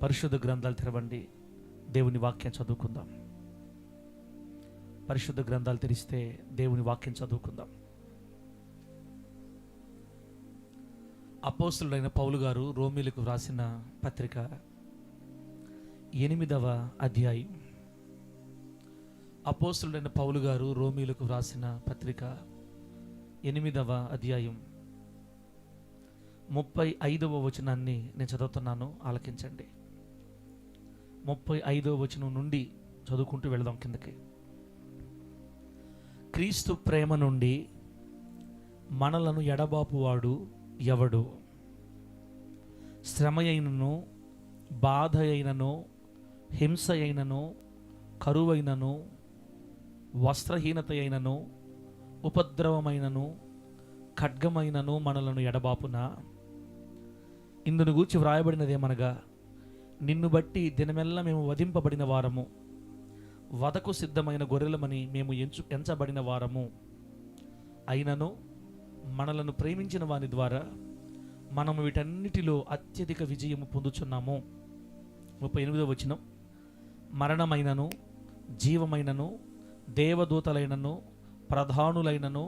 పరిశుద్ధ గ్రంథాలు తెరవండి, దేవుని వాక్యం చదువుకుందాం. పరిశుద్ధ గ్రంథాలు తెరిస్తే దేవుని వాక్యం చదువుకుందాం. అపోస్తలుడైన పౌలు గారు రోమీలకు వ్రాసిన పత్రిక 8వ అధ్యాయం. అపోస్తలుడైన పౌలు గారు రోమీలకు వ్రాసిన పత్రిక 8వ అధ్యాయం 35వ వచనాన్ని నేను చదువుతున్నాను, ఆలకించండి. 35వ వచనం నుండి చదువుకుంటూ వెళదాం కిందకి. క్రీస్తు ప్రేమ నుండి మనలను ఎడబాపువాడు ఎవడు? శ్రమ అయినను, బాధ అయినను, హింస అయినను, కరువైనను, వస్త్రహీనత అయినను, ఉపద్రవమైనను, ఖడ్గమైనను మనలను ఎడబాపునా? ఇందును గూర్చి వ్రాయబడినదేమనగా, నిన్ను బట్టి దినమెల్లా మేము వధింపబడిన వారము, వధకు సిద్ధమైన గొర్రెలమని మేము ఎంచబడిన వారము. అయినను మనలను ప్రేమించిన వాని ద్వారా మనము వీటన్నిటిలో అత్యధిక విజయము పొందుచున్నాము. 38వ వచనం. మరణమైనను, జీవమైనను, దేవదూతలైనను, ప్రధానులైనను,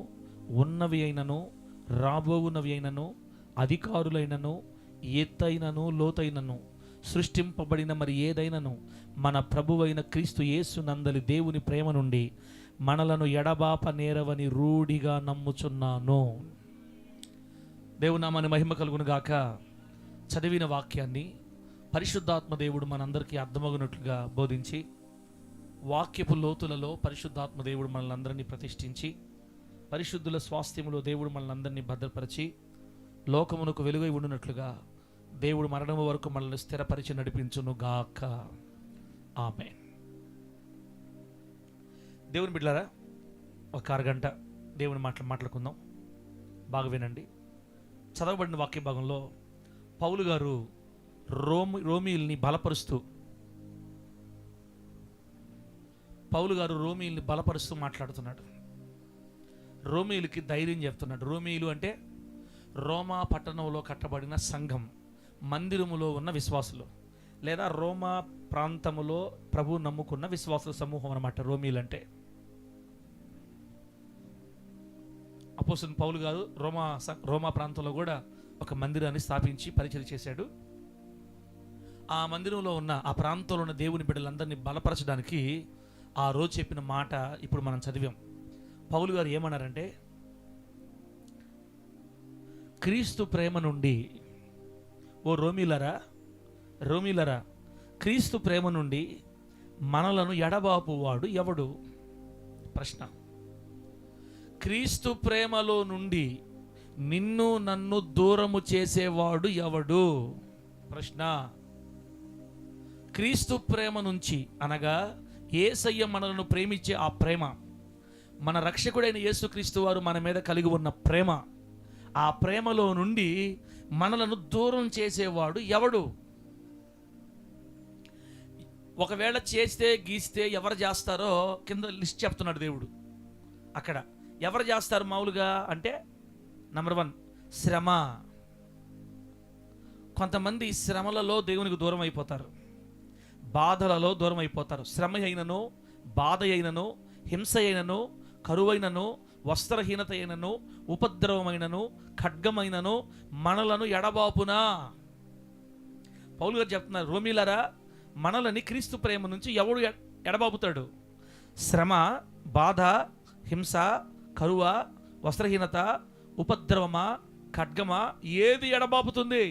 ఉన్నవి అయినను, రాబోవునవి అయినను, అధికారులైనను, ఎత్తైనను, లోతైనను, సృష్టింపబడిన మరి ఏదైనను మన ప్రభువైన క్రీస్తు యేసు నందలి దేవుని ప్రేమ నుండి మనలను ఎడబాప నేరవని రూఢిగా నమ్ముచున్నాను. దేవుని నామానికి మహిమ కలుగును గాక. చదివిన వాక్యాన్ని పరిశుద్ధాత్మ దేవుడు మనందరికీ అర్థమగునట్లుగా బోధించి, వాక్యపు లోతులలో పరిశుద్ధాత్మ దేవుడు మనల్ని ప్రతిష్ఠించి, పరిశుద్ధుల స్వాస్థ్యములో దేవుడు మనల్ని భద్రపరిచి, లోకమునకు వెలుగై ఉండునట్లుగా దేవుడు మరణము వరకు మనల్ని స్థిరపరిచి నడిపించును గాక. ఆమేన్. దేవుని బిడ్డలారా, ఒక అరగంట దేవుని మాట్లాడుకుందాం. బాగా వినండి. చదవబడిన వాక్య భాగంలో పౌలు గారు రోమీయుల్ని బలపరుస్తూ మాట్లాడుతున్నాడు. రోమీయులకి ధైర్యం చెప్తున్నాడు. రోమీయులు అంటే రోమా పట్టణంలో కట్టబడిన సంఘం, మందిరములో ఉన్న విశ్వాసులు, లేదా రోమా ప్రాంతములో ప్రభు నమ్ముకున్న విశ్వాసుల సమూహం అన్నమాట రోమీయులు అంటే. అపోస్తలుడైన పౌలు గారు రోమా ప్రాంతంలో కూడా ఒక మందిరాన్ని స్థాపించి పరిచయం చేశాడు. ఆ మందిరంలో ఉన్న, ఆ ప్రాంతంలో ఉన్న దేవుని బిడ్డలందరినీ బలపరచడానికి ఆ రోజు చెప్పిన మాట ఇప్పుడు మనం చదివాం. పౌలు గారు ఏమన్నారంటే, క్రీస్తు ప్రేమ నుండి, ఓ రోమీలరా, క్రీస్తు ప్రేమ నుండి మనలను ఎడబాపువాడు ఎవడు? ప్రశ్న. క్రీస్తు ప్రేమలో నుండి నిన్ను నన్ను దూరము చేసేవాడు ఎవడు? ప్రశ్న. క్రీస్తు ప్రేమ నుంచి అనగా యేసయ్య మనలను ప్రేమించే ఆ ప్రేమ, మన రక్షకుడైన యేసుక్రీస్తు వారు మన మీద కలిగి ఉన్న ప్రేమ, ఆ ప్రేమలో నుండి మనలను దూరం చేసేవాడు ఎవడు? ఒకవేళ చేస్తే గీస్తే ఎవరు చేస్తారో కింద లిస్ట్ చెప్తున్నాడు దేవుడు. అక్కడ ఎవరు చేస్తారు మామూలుగా అంటే, నంబర్ 1 శ్రమ. కొంతమంది శ్రమలలో దేవునికి దూరం అయిపోతారు, బాధలలో దూరం అయిపోతారు. శ్రమ అయినను, బాధ అయినను, హింస అయినను, కరువైనను, వస్త్రహీనత అయినను, ఉపద్రవమైనను, ఖడ్గమైనను మనలను ఎడబాపునా? పౌలు గారు చెప్తున్నారు, రోమీలరా, మనలని క్రీస్తు ప్రేమ నుంచి ఎవడు ఎడబాపుతాడు? శ్రమ, బాధ, హింస, కరువ, వస్త్రహీనత, ఉపద్రవమా, ఖడ్గమా, ఏది ఎడబాపుతుంది?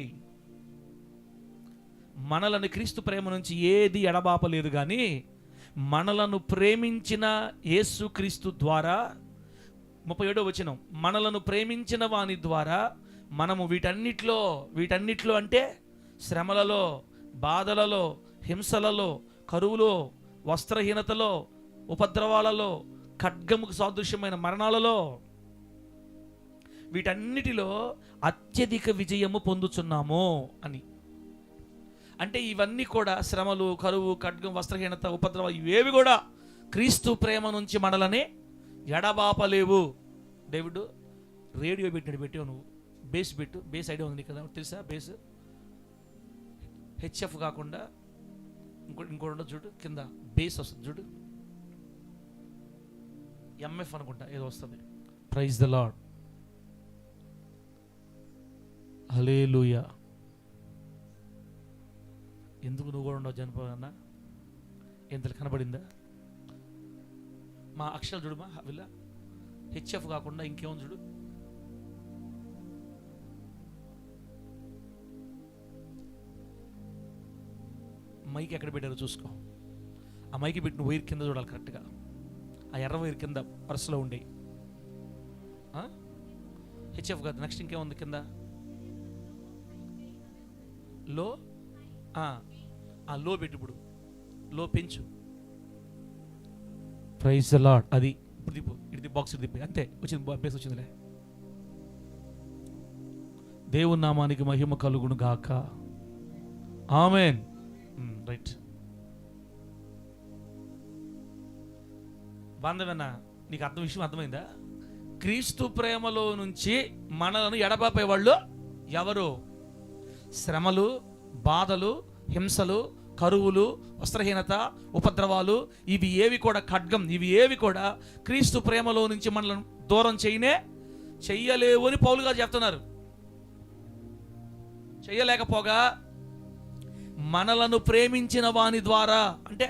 మనలని క్రీస్తు ప్రేమ నుంచి ఏది ఎడబాపలేదు. కానీ మనలను ప్రేమించిన యేసుక్రీస్తు ద్వారా, 37వ వచనం, మనలను ప్రేమించిన వాని ద్వారా మనము వీటన్నిట్లో అంటే శ్రమలలో, బాధలలో, హింసలలో, కరువులో, వస్త్రహీనతలో, ఉపద్రవాలలో, ఖడ్గముకు సాదృశ్యమైన మరణాలలో, వీటన్నిటిలో అత్యధిక విజయము పొందుచున్నాము అని. అంటే ఇవన్నీ కూడా శ్రమలు, కరువు, ఖడ్గం, వస్త్రహీనత, ఉపద్రవం, ఇవేవి కూడా క్రీస్తు ప్రేమ నుంచి మనలని ఎడబాపలేవు. డేవిడ్ రేడియో పెట్టావు నువ్వు, బేస్ పెట్టు. బేస్ ఐడియా ఉంది కదా, తెలుసా? బేస్ హెచ్ఎఫ్ కాకుండా ఇంకోటి ఉండదు చూడు, కింద బేస్ వస్తుంది చూడు, ఎంఎఫ్ అనుకుంటా ఏదో వస్తుంది. ప్రైజ్ ద లార్డ్, హల్లెలూయా. ఎందుకు నువ్వు కూడా ఉండవు జనపదన్నా? ఎంత కనబడిందా? మా అక్షరాలు చూడుమా, వీళ్ళ హెచ్ఎఫ్ కాకుండా ఇంకేముంది చూడు, మైక్ ఎక్కడ పెట్టారో చూసుకో. ఆ మైక్ పెట్టిన వైర్ కింద చూడాలి కరెక్ట్గా, ఆ ఎర్ర వైర్ కింద పర్సులో ఉండే. హెచ్ఎఫ్ కాదు, నెక్స్ట్ ఇంకేముంది కింద? లో, ఆ లో పెట్టు, ఇప్పుడు లో పెంచు. Praise the lord. అది ఇప్పుడు దిప్పు, ఇది బాక్స్ దిప్పి, అంతే వచ్చింది, బేస్ వచ్చిందిలే. దేవుని నామానికి మహిమ కలుగును గాక. ఆమేన్. రైట్. బాంధవన్నా, నీకు విషయం అర్థమైందా? క్రీస్తు ప్రేమలో నుంచి మనలను ఎడబాపే వాళ్ళు ఎవరు? శ్రమలు, బాధలు, హింసలు, కరువులు, వస్త్రహీనత, ఉపద్రవాలు, ఇవి ఏవి కూడా ఖడ్గం, ఇవి ఏవి కూడా క్రీస్తు ప్రేమలో నుంచి మనల్ని దూరం చెయ్యలేవు అని పౌలు గారు చెప్తున్నారు. చెయ్యలేకపోగా మనలను ప్రేమించిన వాని ద్వారా, అంటే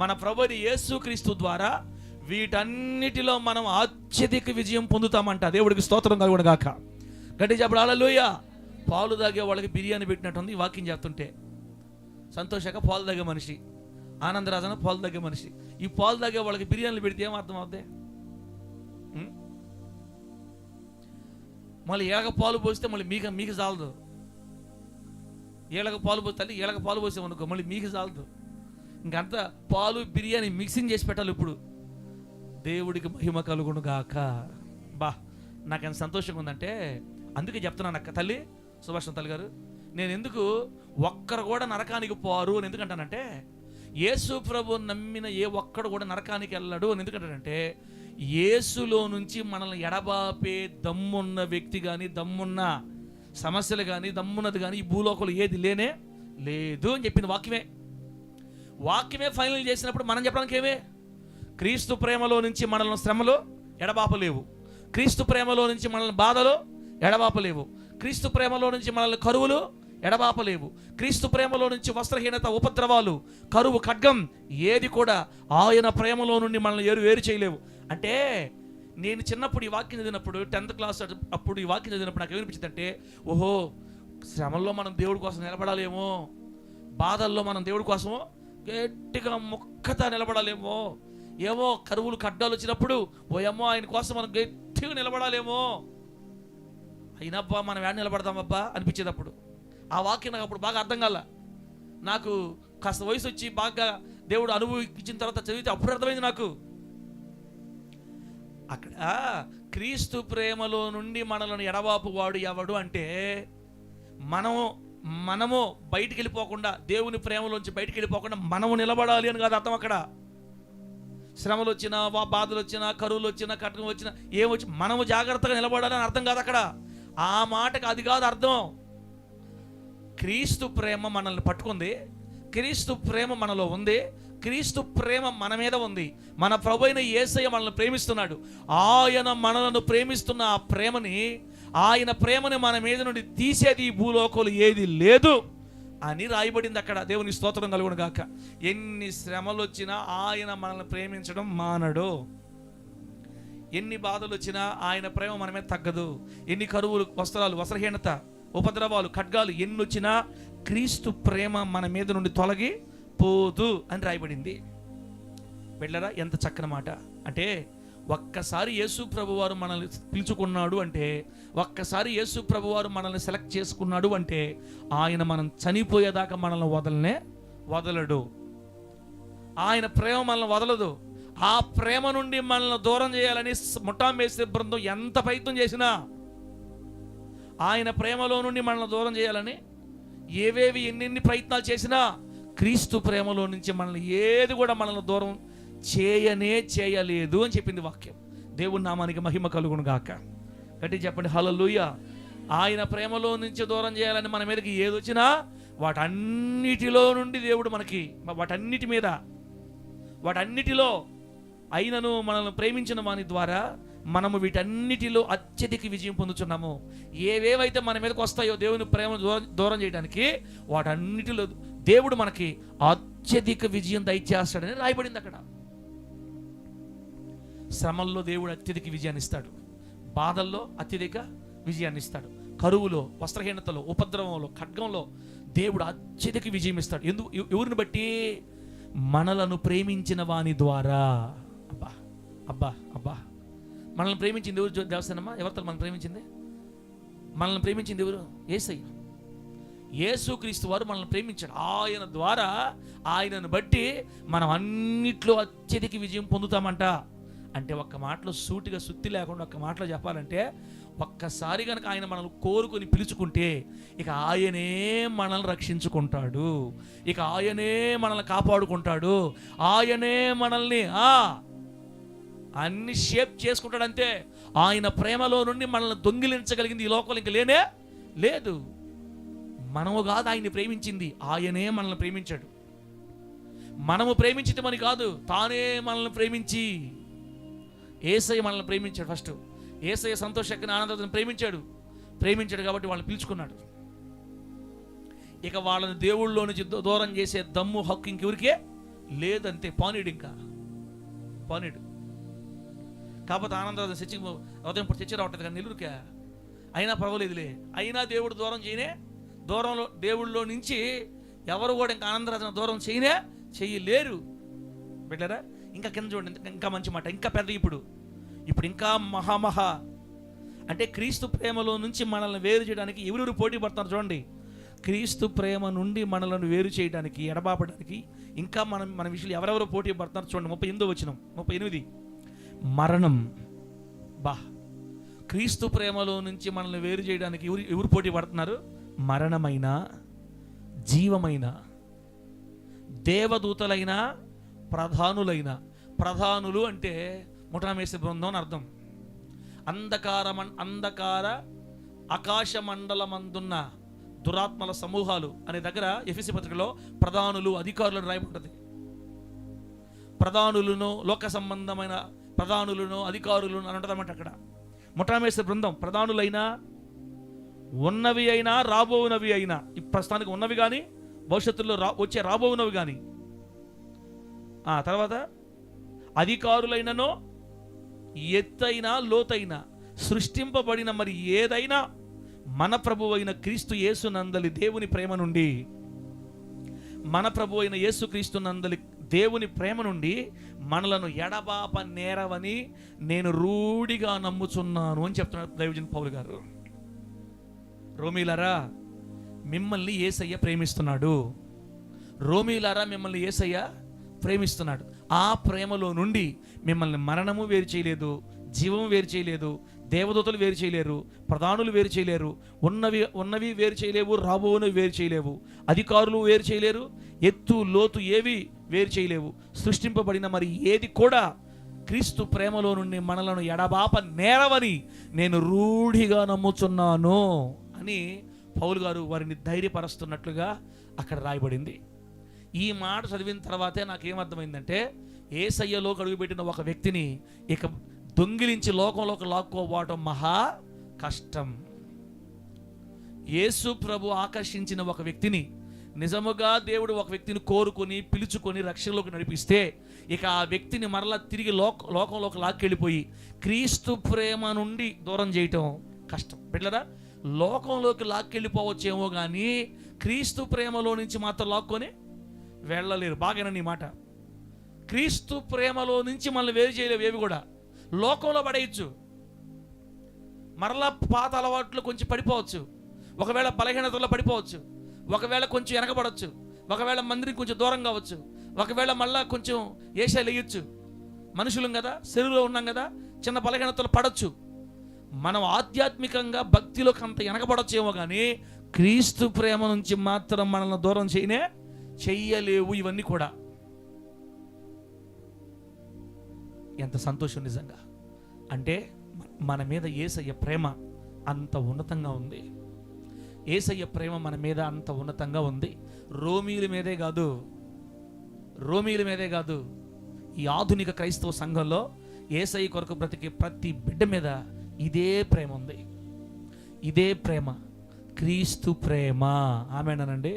మన ప్రభువైన యేసుక్రీస్తు ద్వారా వీటన్నిటిలో మనం అత్యధిక విజయం పొందుతామంట. దేవుడికి స్తోత్రం కలుగును గాక. గట్టి చెప్పడు హల్లెలూయా. పాలు తాగే వాళ్ళకి బిర్యానీ పెట్టినట్టుంది ఈ వాక్యం చెప్తుంటే. సంతోషంగా పాలు తాగే మనిషి, ఆనందరాజన పాలు తాగే మనిషి. ఈ పాలు తాగే వాళ్ళకి బిర్యానీలు పెడితే ఏం అర్థం అవుద్ది? మళ్ళీ ఏగ పాలు పోస్తే మళ్ళీ మీకు చాలదు. ఏళ్ళకి పాలు పోస్తే తల్లి ఏళ్ళకి పాలు పోసామనుకో మళ్ళీ మీకు చాలదు. ఇంకంతా పాలు బిర్యానీ మిక్సింగ్ చేసి పెట్టాలి. ఇప్పుడు దేవుడికి మహిమ కలుగును గాక. నాకు ఎంత సంతోషంగా ఉందంటే, అందుకే చెప్తున్నాను అక్క తల్లి సుభాష్ తల్లి గారు, నేను ఎందుకు ఒక్కరు కూడా నరకానికి పోరు అని ఎందుకంటానంటే, యేసు ప్రభు నమ్మిన ఏ ఒక్కడు కూడా నరకానికి వెళ్ళడు అని ఎందుకంటానంటే, యేసులో నుంచి మనల్ని ఎడబాపే దమ్మున్న వ్యక్తి కానీ, దమ్మున్న సమస్యలు కానీ, దమ్మున్నది కానీ ఈ భూలోకంలో ఏది లేనే లేదు అని చెప్పింది వాక్యమే ఫైనల్ చేసినప్పుడు మనం చెప్పడానికి ఏమే? క్రీస్తు ప్రేమలో నుంచి మనల్ని శ్రమలు ఎడబాపలేవు, క్రీస్తు ప్రేమలో నుంచి మనల్ని బాధలు ఎడబాపలేవు, క్రీస్తు ప్రేమలో నుంచి మనల్ని కరువులు ఎడబాపలేవు, క్రీస్తు ప్రేమలో నుంచి వస్త్రహీనత, ఉపద్రవాలు, కరువు, ఖడ్గం ఏది కూడా ఆయన ప్రేమలో నుండి మనల్ని వేరు చేయలేవు. అంటే నేను చిన్నప్పుడు ఈ వాక్యం చదివినప్పుడు 10th క్లాస్ అప్పుడు ఈ వాక్యం చదివినప్పుడు నాకు ఏమనిపించింది అంటే, ఓహో శ్రమల్లో మనం దేవుడి కోసం నిలబడాలేమో, బాధల్లో మనం దేవుడి కోసమో గట్టిగా మొక్కతా నిలబడాలేమో, ఏమో కరువులు ఖడ్డాలు వచ్చినప్పుడు ఓయమ్మో ఆయన కోసం మనం గట్టిగా నిలబడాలేమో, అయినబ్బా మనం ఏడ నిలబడతామబ్బా అనిపించేది. అప్పుడు ఆ వాక్యం నాకు అప్పుడు బాగా అర్థం కాల. నాకు కాస్త వయసు వచ్చి బాగా దేవుడు అనుభవించిన తర్వాత చదివితే అప్పుడు అర్థమైంది నాకు. అక్కడ క్రీస్తు ప్రేమలో నుండి మనలను ఎడబాపు వాడు ఎవడు అంటే, మనము బయటికి వెళ్ళిపోకుండా, దేవుని ప్రేమలోంచి బయటికి వెళ్ళిపోకుండా మనము నిలబడాలి అని కాదు అర్థం. అక్కడ శ్రమలు వచ్చినా, బాధలు వచ్చినా, కరువులు వచ్చినా, కటకం వచ్చినా, ఏమొచ్చి మనము జాగ్రత్తగా నిలబడాలని అర్థం కాదు అక్కడ. ఆ మాటకు అది కాదు అర్థం. క్రీస్తు ప్రేమ మనల్ని పట్టుకుంది, క్రీస్తు ప్రేమ మనలో ఉంది, క్రీస్తు ప్రేమ మన మీద ఉంది. మన ప్రభు అయిన యేసయ్య మనల్ని ప్రేమిస్తున్నాడు. ఆయన మనలను ప్రేమిస్తున్న ఆ ప్రేమని, ఆయన ప్రేమని మన మీద నుండి తీసేది ఈ భూలోకంలో ఏది లేదు అని రాయబడింది అక్కడ. దేవుని స్తోత్రం కలుగును గాక. ఎన్ని శ్రమలు వచ్చినా ఆయన మనల్ని ప్రేమించడం మానడు. ఎన్ని బాధలు వచ్చినా ఆయన ప్రేమ మన మీద తగ్గదు. ఎన్ని కరువులు, వస్త్రహీనత, ఉపద్రవాలు, ఖడ్గాలు ఎన్ని వచ్చినా క్రీస్తు ప్రేమ మన మీద నుండి తొలగి పోదు అని రాయబడింది. వెళ్ళరా ఎంత చక్కని మాట. అంటే ఒక్కసారి యేసు ప్రభువారు మనల్ని పిలుచుకున్నాడు అంటే, ఒక్కసారి యేసు ప్రభువారు మనల్ని సెలెక్ట్ చేసుకున్నాడు అంటే, ఆయన మనం చనిపోయేదాకా మనల్ని వదలడు. ఆయన ప్రేమ మనల్ని వదలదు. ఆ ప్రేమ నుండి మనల్ని దూరం చేయాలని ముఠామేసే బృందం ఎంత ప్రయత్నం చేసినా, ఆయన ప్రేమలో నుండి మనల్ని దూరం చేయాలని ఎన్ని ప్రయత్నాలు చేసినా, క్రీస్తు ప్రేమలో నుంచి మనల్ని ఏది కూడా మనల్ని దూరం చేయలేదు అని చెప్పింది వాక్యం. దేవుని నామానికి మహిమ కలుగును గాక. గట్టి చెప్పండి హల్లెలూయా. ఆయన ప్రేమలో నుంచి దూరం చేయాలని మన మీదకి ఏది వచ్చినా వాటన్నిటిలో నుండి దేవుడు మనకి వాటన్నిటి మీద వాటన్నిటిలో అయినను మనల్ని ప్రేమించిన వాని ద్వారా మనము వీటన్నిటిలో అత్యధిక విజయం పొందుతున్నాము. ఏవేవైతే మన మీదకి వస్తాయో దేవుని ప్రేమను దూరం చేయడానికి, వాటన్నిటిలో దేవుడు మనకి అత్యధిక విజయం దయచేస్తాడని రాయబడింది అక్కడ. శ్రమల్లో దేవుడు అత్యధిక విజయాన్ని ఇస్తాడు, బాధల్లో అత్యధిక విజయాన్ని ఇస్తాడు, కరువులో, వస్త్రహీనతలో, ఉపద్రవంలో, ఖడ్గంలో దేవుడు అత్యధిక విజయం ఇస్తాడు. ఎవరిని బట్టి? మనలను ప్రేమించిన వాని ద్వారా. అబ్బా అబ్బా అబ్బా, మనల్ని ప్రేమించింది ఎవరు? దేవస్థానమ్మా, ఎవరితో మనం ప్రేమించింది? మనల్ని ప్రేమించింది ఎవరు? యేసయ్య. యేసుక్రీస్తు వారు మనల్ని ప్రేమించాడు. ఆయన ద్వారా, ఆయనను బట్టి మనం అన్నిట్లో అత్యధిక విజయం పొందుతామంట. అంటే ఒక్క మాటలో సూటిగా సుత్తి లేకుండా ఒక్క మాటలో చెప్పాలంటే, ఒక్కసారి కనుక ఆయన మనల్ని కోరుకొని పిలుచుకుంటే ఇక ఆయనే మనల్ని రక్షించుకుంటాడు, ఇక ఆయనే మనల్ని కాపాడుకుంటాడు, ఆయనే మనల్ని అన్ని షేప్ చేసుకుంటాడు. అంతే. ఆయన ప్రేమలో నుండి మనల్ని దొంగిలించగలిగింది ఈ లోకంలో ఇంక లేనే లేదు. మనము కాదు ఆయన్ని ప్రేమించింది, ఆయనే మనల్ని ప్రేమించాడు. మనము ప్రేమించింది మరి కాదు, తానే మనల్ని ప్రేమించి, యేసయ్య మనల్ని ప్రేమించాడు. ఫస్ట్ యేసయ్య సంతోషకరమైన ఆనందాన్ని ప్రేమించాడు కాబట్టి వాళ్ళని పిలుచుకున్నాడు. ఇక వాళ్ళని దేవుళ్ళలో నుంచి దూరం చేసే దమ్ము, హక్కు ఇంకెవరికే లేదంతే. పానీడు కాకపోతే ఆనందరాజు ఉదయం తెచ్చి రావట్లేదు కానీ నెల్లూరుకే అయినా పర్వాలేదులే. అయినా దేవుడు దూరం చేయనే, దూరంలో దేవుళ్ళలో నుంచి ఎవరు కూడా ఇంకా ఆనందరాజును దూరం చేయలేరు. పెట్టారా? ఇంకా కింద చూడండి, ఇంకా మంచి మాట, ఇంకా పెద్ద. ఇప్పుడు ఇంకా మహా అంటే క్రీస్తు ప్రేమలో నుంచి మనల్ని వేరు చేయడానికి ఎవరెవరు పోటీ పడుతున్నారు చూడండి. క్రీస్తు ప్రేమ నుండి మనల్ని వేరు చేయడానికి, ఎడబాపడానికి ఇంకా మన విషయంలో ఎవరెవరు పోటీ పడుతున్నారు చూడండి. 38వ వచనం, 38. మరణం. క్రీస్తు ప్రేమలో నుంచి మనల్ని వేరు చేయడానికి ఎవరు పోటీ పడుతున్నారు? మరణమైన, జీవమైన, దేవదూతలైన, ప్రధానులైన. ప్రధానులు అంటే ముఠామేసి బృందం అని అర్థం. అంధకార ఆకాశ మండలమందున్న దురాత్మల సమూహాలు అనే దగ్గర ఎఫెసీ పత్రికలో ప్రధానులు, అధికారులను రాయబడ్డది. ప్రధానులను, లోక సంబంధమైన ప్రధానులను, అధికారులను అని ఉంటుందన్నమాట అక్కడ. ముఠామేసి బృందం ప్రధానులైనా, ఉన్నవి అయినా, రాబోవునవి అయినా, ఈ ప్రస్తుతానికి ఉన్నవి కానీ, భవిష్యత్తులో వచ్చే రాబోవునవి కానీ, తర్వాత అధికారులైననో, ఎత్తైన, లోతైన, సృష్టింపబడిన మరి ఏదైనా మన ప్రభువు అయిన క్రీస్తు యేసు నందలి దేవుని ప్రేమ నుండి, మన ప్రభు అయిన యేసు క్రీస్తు నందలి దేవుని ప్రేమ నుండి మనలను ఎడబాప నేరవని నేను రూఢిగా నమ్ముచున్నాను అని చెప్తున్నాడు దైవజన్ పౌలు గారు. రోమీలారా, మిమ్మల్ని యేసయ్య ప్రేమిస్తున్నాడు. రోమీలారా, మిమ్మల్ని యేసయ్య ప్రేమిస్తున్నాడు. ఆ ప్రేమలో నుండి మిమ్మల్ని మరణము వేరు చేయలేదు, జీవము వేరు చేయలేదు, దేవదూతలు వేరు చేయలేరు, ప్రధానులు వేరు చేయలేరు, ఉన్నవి వేరు చేయలేవు, రాబోవునవి వేరు చేయలేవు, అధికారులు వేరు చేయలేరు, ఎత్తు లోతు ఏవి వేరు చేయలేవు, సృష్టింపబడిన మరి ఏది కూడా క్రీస్తు ప్రేమలో నుండి మనలను ఎడబాప నేరవని నేను రూఢిగా నమ్ముచున్నాను అని పౌలు గారు వారిని ధైర్యపరుస్తున్నట్లుగా అక్కడ రాయబడింది. ఈ మాట చదివిన తర్వాతే నాకేమర్థమైందంటే, యేసయ్యలోకి అడుగుపెట్టిన ఒక వ్యక్తిని ఇక దొంగిలించి లోకంలోకి లాక్కోవడం మహా కష్టం. యేసు ప్రభు ఆకర్షించిన ఒక వ్యక్తిని, నిజముగా దేవుడు ఒక వ్యక్తిని కోరుకొని పిలుచుకొని రక్షణలోకి నడిపిస్తే ఇక ఆ వ్యక్తిని మరలా తిరిగి లోకంలోకి లాక్కెళ్ళిపోయి క్రీస్తు ప్రేమ నుండి దూరం చేయటం కష్టం. బిడ్డలారా, లోకంలోకి లాక్కెళ్ళిపోవచ్చేమో కానీ క్రీస్తు ప్రేమలో నుంచి మాత్రం లాక్కొని వెళ్ళలేరు. బాగా నీ మాట. క్రీస్తు ప్రేమలో నుంచి మనల్ని వేరు చేయలేవు ఏవి కూడా. లోకంలో పడేయచ్చు, మరలా పాత అలవాట్లు కొంచెం పడిపోవచ్చు, ఒకవేళ బలహీనతలో పడిపోవచ్చు, ఒకవేళ కొంచెం వెనకబడవచ్చు, ఒకవేళ మందిరికి కొంచెం దూరం కావచ్చు, ఒకవేళ మళ్ళా కొంచెం ఏషాలు వేయచ్చు. మనుషులం కదా, శరీరంలో ఉన్నాం కదా, చిన్న బలహీనతలు పడవచ్చు. మనం ఆధ్యాత్మికంగా భక్తిలోకి అంత వెనకబడచ్చేమో కానీ క్రీస్తు ప్రేమ నుంచి మాత్రం మనల్ని దూరం చెయ్యలేవు. ఇవన్నీ కూడా ఎంత సంతోషం నిజంగా. అంటే మన మీద యేసయ్య ప్రేమ అంత ఉన్నతంగా ఉంది. యేసయ్య ప్రేమ మన మీద అంత ఉన్నతంగా ఉంది. రోమీల మీదే కాదు, ఈ ఆధునిక క్రైస్తవ సంఘంలో యేసయ్య కొరకు బ్రతికే ప్రతి బిడ్డ మీద ఇదే ప్రేమ ఉంది. ఇదే ప్రేమ, క్రీస్తు ప్రేమ. ఆమేనండి,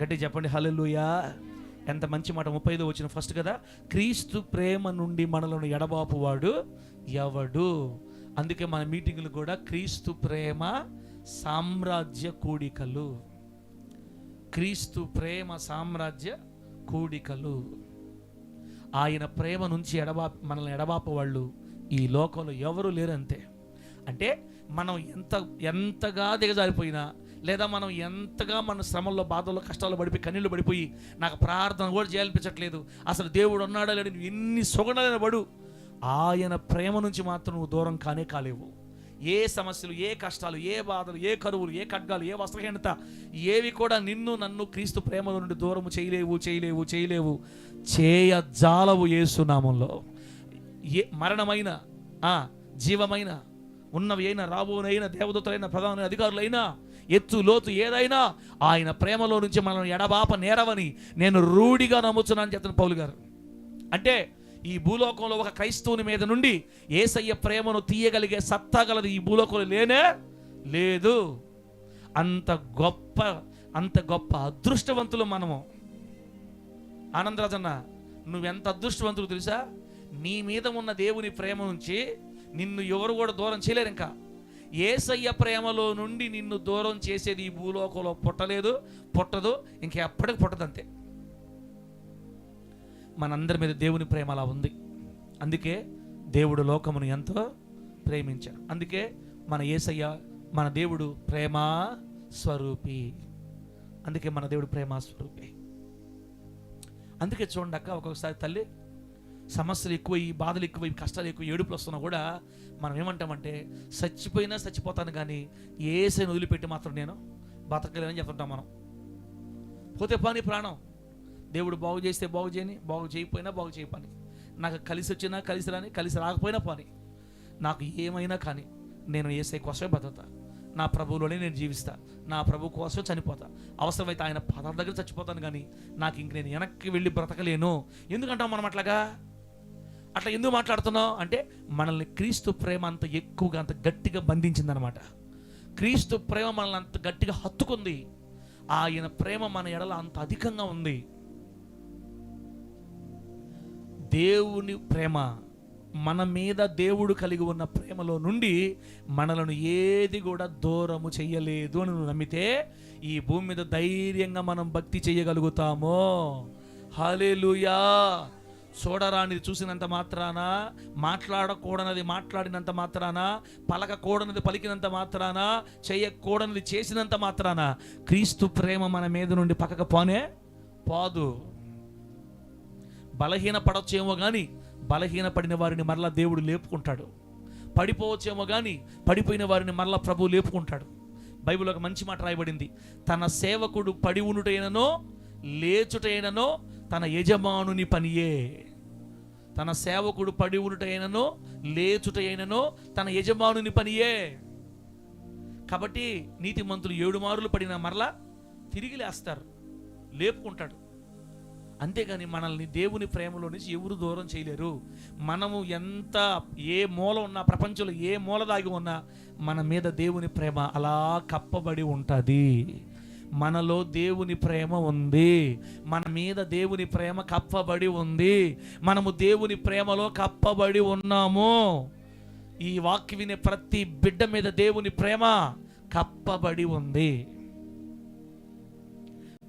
గట్టి చెప్పండి హల్లెలూయా. ఎంత మంచి మాట. 35వ వచనం ఫస్ట్ కదా, క్రీస్తు ప్రేమ నుండి మనలను ఎడబాపువాడు ఎవడు. అందుకే మన మీటింగులు కూడా క్రీస్తు ప్రేమ సామ్రాజ్య కూడికలు, క్రీస్తు ప్రేమ సామ్రాజ్య కూడికలు. ఆయన ప్రేమ నుంచి మనల్ని ఎడబాపు వాళ్ళు ఈ లోకంలో ఎవరు లేరు. అంతే. అంటే మనం ఎంతగా దిగజారిపోయినా, లేదా మనం ఎంతగా మన శ్రమల్లో, బాధల్లో, కష్టాల్లో పడిపోయి కన్నీళ్ళు పడిపోయి నాకు ప్రార్థన కూడా చేయాలనిపించట్లేదు, అసలు దేవుడు ఉన్నాడా లేడు, నువ్వు ఎన్ని సొగడైన పడు, ఆయన ప్రేమ నుంచి మాత్రం నువ్వు దూరం కాలేవు. ఏ సమస్యలు, ఏ కష్టాలు, ఏ బాధలు, ఏ కరువులు, ఏ ఖడ్గాలు, ఏ వస్త్రహీనత, ఏవి కూడా నన్ను క్రీస్తు ప్రేమ నుండి దూరము చేయలేవు. చేయజాలవు యేసునామంలో. ఏ మరణమైన, జీవమైన, ఉన్నవి అయినా, రాబోనైనా, దేవదూతలైన, ప్రధాన అధికారులైనా, ఎత్తు లోతు ఏదైనా ఆయన ప్రేమలో నుంచి మనల్ని ఎడబాప నేరవని నేను రూఢిగా నమ్ముతున్నాను చెప్తాను పౌలు గారు. అంటే ఈ భూలోకంలో ఒక క్రైస్తవుని మీద నుండి యేసయ్య ప్రేమను తీయగలిగే సత్తా గలది ఈ భూలోకంలో లేనే లేదు. అంత గొప్ప అదృష్టవంతులు మనము. ఆనందరాజన్న, నువ్వెంత అదృష్టవంతులు తెలుసా? నీ మీద ఉన్న దేవుని ప్రేమ నుంచి నిన్ను ఎవరు కూడా దూరం చేయలేరు. ఇంకా యేసయ్య ప్రేమలో నుండి నిన్ను దూరం చేసేది ఈ భూలోకంలో పుట్టదు, ఇంకెప్పటికి పుట్టదు. అంతే. మనందరి మీద దేవుని ప్రేమ అలా ఉంది. అందుకే దేవుడు లోకమును ఎంతో ప్రేమించాడు. అందుకే మన యేసయ్య, మన దేవుడు ప్రేమా స్వరూపి. అందుకే మన దేవుడు ప్రేమా స్వరూపి. అందుకే చూడండి అక్క, ఒక్కొక్కసారి తల్లి సమస్యలు ఎక్కువ, ఈ బాధలు ఎక్కువ, ఈ కష్టాలు ఎక్కువ, ఏడుపులు వస్తున్నా కూడా మనం ఏమంటామంటే, చచ్చిపోతాను కానీ యేసయ్యను వదిలిపెట్టి మాత్రం నేను బతకలేనని చెప్తుంటాం. మనం పోతే పని ప్రాణం, దేవుడు బాగు చేస్తే బాగు చేయని, బాగు చేయకపోయినా బాగు చేయపని, నాకు కలిసి వచ్చినా కలిసి రాని, కలిసి రాకపోయినా పని, నాకు ఏమైనా కానీ నేను యేసయ్య కోసమే బతుకుతా, నా ప్రభువులోనే నేను జీవిస్తా, నా ప్రభు కోసమే చనిపోతా, అవసరమైతే ఆయన పాదాల దగ్గర చచ్చిపోతాను కానీ నాకు ఇంక నేను వెనక్కి వెళ్ళి బ్రతకలేను. ఎందుకంటాం మనం అట్లా ఎందుకు మాట్లాడుతున్నాం అంటే, మనల్ని క్రీస్తు ప్రేమ అంత ఎక్కువగా, అంత గట్టిగా బంధించిందనమాట. క్రీస్తు ప్రేమ మనల్ని అంత గట్టిగా హత్తుకుంది. ఆయన ప్రేమ మన ఎడల అంత అధికంగా ఉంది. దేవుని ప్రేమ, మన మీద దేవుడు కలిగి ఉన్న ప్రేమలో నుండి మనలను ఏది కూడా దూరము చెయ్యలేదు అని నువ్వు నమ్మితే ఈ భూమి మీద ధైర్యంగా మనం భక్తి చేయగలుగుతాము. హల్లెలూయా. చూడరానిది చూసినంత మాత్రాన, మాట్లాడకూడనది మాట్లాడినంత మాత్రాన, పలకకూడనది పలికినంత మాత్రాన, చేయకూడనది చేసినంత మాత్రాన క్రీస్తు ప్రేమ మన మీద నుండి పక్కకు పోదు. బలహీన పడొచ్చేమో కానీ బలహీన పడిన వారిని మరలా దేవుడు లేపుకుంటాడు. పడిపోవచ్చేమో కానీ పడిపోయిన వారిని మరలా ప్రభువు లేపుకుంటాడు. బైబిల్లో ఒక మంచి మాట రాయబడింది, తన సేవకుడు పడి ఉండుటైననో లేచుటైననో తన యజమానుని పనియే. తన సేవకుడు పడి ఉండుటైననో లేచుటైననో తన యజమానుని పనియే. కాబట్టి నీతిమంతులు 7 మారులు పడిన మరలా తిరిగి లేస్తారు, లేపుకుంటాడు. అంతేగాని మనల్ని దేవుని ప్రేమలో నుంచి ఎవరు దూరం చేయలేరు. మనము ఎంత ఏ మూల ఉన్నా, ప్రపంచంలో ఏ మూల దాగి ఉన్నా మన మీద దేవుని ప్రేమ అలా కప్పబడి ఉంటుంది. మనలో దేవుని ప్రేమ ఉంది, మన మీద దేవుని ప్రేమ కప్పబడి ఉంది. మనము దేవుని ప్రేమలో కప్పబడి ఉన్నాము. ఈ వాక్య వినే ప్రతి బిడ్డ మీద దేవుని ప్రేమ కప్పబడి ఉంది.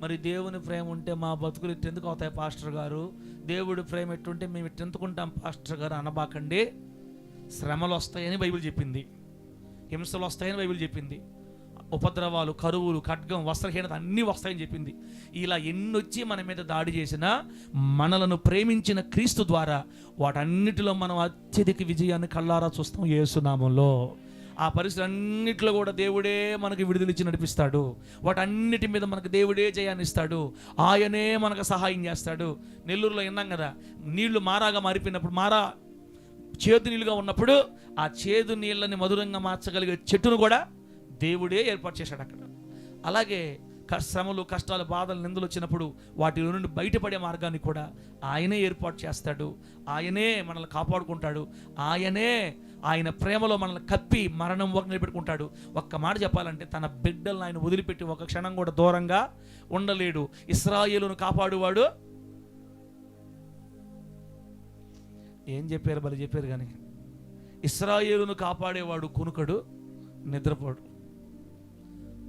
మరి దేవుని ప్రేమ ఉంటే మా బతుకులు ఇట్టెందుకు అవుతాయి పాస్టర్ గారు? దేవుడి ప్రేమ ఎట్టుంటే మేము ఇట్టెందుకుంటాం పాస్టర్ గారు అనబాకండి. శ్రమలు వస్తాయని బైబిల్ చెప్పింది, హింసలు వస్తాయని బైబిల్ చెప్పింది, ఉపద్రవాలు, కరువులు, ఖడ్గం, వస్త్రహీనత అన్నీ వస్తాయని చెప్పింది. ఇలా ఎన్నొచ్చి మన మీద దాడి చేసినా మనలను ప్రేమించిన క్రీస్తు ద్వారా వాటన్నిటిలో మనం అత్యధిక విజయాన్ని కళ్ళారా చూస్తాం యేసునామంలో. ఆ పరిస్థితి అన్నిటిలో కూడా దేవుడే మనకి విడుదలిచ్చి నడిపిస్తాడు. వాటన్నిటి మీద మనకు దేవుడే జయాన్ని ఇస్తాడు. ఆయనే మనకు సహాయం చేస్తాడు. నెల్లూరులో విన్నాం కదా, నీళ్లు మారాగా మారిపోయినప్పుడు, మారా చేదు నీళ్ళుగా ఉన్నప్పుడు ఆ చేదు నీళ్ళని మధురంగా మార్చగలిగే చెట్టును కూడా దేవుడే ఏర్పాటు చేశాడు. అక్కడ అలాగే శ్రమలు, కష్టాలు, బాధలు, నిందలు వచ్చినప్పుడు వాటి నుండి బయటపడే మార్గాన్ని కూడా ఆయనే ఏర్పాటు చేస్తాడు. ఆయనే మనల్ని కాపాడుకుంటాడు. ఆయన ప్రేమలో మనల్ని కప్పి మరణం వరకు నిలబెట్టుకుంటాడు. ఒక్క మాట చెప్పాలంటే తన బిడ్డలను ఆయన వదిలిపెట్టి ఒక క్షణం కూడా దూరంగా ఉండలేడు. ఇశ్రాయేలును కాపాడువాడు. ఏం చెప్పారు, బలి చెప్పారు కానీ ఇశ్రాయేలును కాపాడేవాడు కునుకడు, నిద్రపోడు.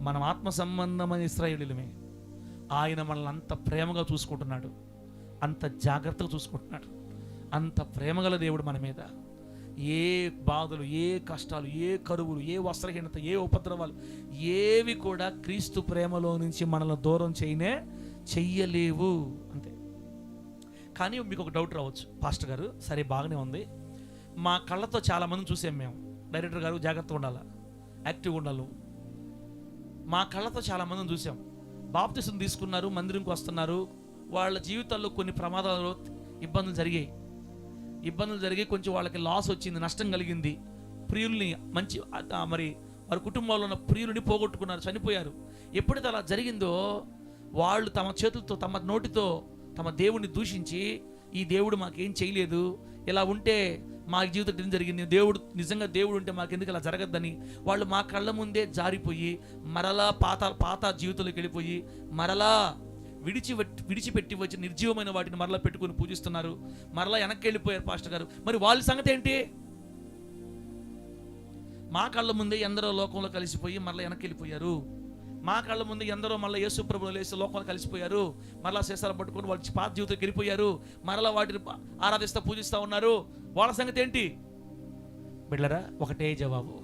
మనం ఆత్మ సంబంధమైన ఇశ్రాయేలీలమే. ఆయన మనల్ని అంత ప్రేమగా చూసుకుంటున్నాడు, అంత జాగ్రత్తగా చూసుకుంటున్నాడు. అంత ప్రేమగల దేవుడు మన మీద. ఏ బాధలు, ఏ కష్టాలు, ఏ కరువులు, ఏ వస్త్రహీనత, ఏ ఉపద్రవాలు ఏవి కూడా క్రీస్తు ప్రేమలో నుంచి మనల్ని దూరం చెయ్యలేవు. అంతే. కానీ మీకు ఒక డౌట్ రావచ్చు, పాస్టర్ గారు సరే బాగానే ఉంది, మా కళ్ళతో చాలామందిని చూసాం మేము. డైరెక్టర్ గారు జాగ్రత్తగా ఉండాలా, యాక్టివ్గా ఉండాలి. మా కళ్ళతో చాలామందిని చూసాం. బాప్తిసం తీసుకున్నారు, మందిరంకి వస్తున్నారు. వాళ్ళ జీవితాల్లో కొన్ని ప్రమాదాలు, ఇబ్బందులు జరిగి కొంచెం వాళ్ళకి లాస్ వచ్చింది, నష్టం కలిగింది. ప్రియుల్ని మరి వారి కుటుంబంలో ఉన్న ప్రియులని పోగొట్టుకున్నారు, చనిపోయారు. ఎప్పుడైతే అలా జరిగిందో వాళ్ళు తమ చేతులతో, తమ నోటితో తమ దేవుడిని దూషించి, ఈ దేవుడు మాకేం చేయలేదు, ఇలా ఉంటే మా జీవితం ఏం జరిగింది, నిజంగా దేవుడు ఉంటే మాకెందుకు ఇలా జరగద్దని వాళ్ళు మా కళ్ళ ముందే జారిపోయి మరలా పాత జీవితంలోకి వెళ్ళిపోయి మరలా విడిచిపెట్టి వచ్చి నిర్జీవమైన వాటిని మరలా పెట్టుకుని పూజిస్తున్నారు. మరలా వెనక్కి వెళ్ళిపోయారు పాస్టర్ గారు. మరి వాళ్ళ సంగతి ఏంటి? మా కళ్ళ ముందే ఎందరో లోకంలో కలిసిపోయి మరలా వెనక్కి వెళ్ళిపోయారు. మా కళ్ళ ముందు ఎందరో మళ్ళీ యేసు ప్రభువులో లేసి లోకంలో కలిసిపోయారు. మరలా శేషాలు పట్టుకొని వాళ్ళ పాత జీవితంకి వెళ్ళిపోయారు. మరలా వాటిని ఆరాధిస్తూ పూజిస్తూ ఉన్నారు. వాళ్ళ సంగతి ఏంటి? బిడ్డలారా, ఒకటే జవాబు.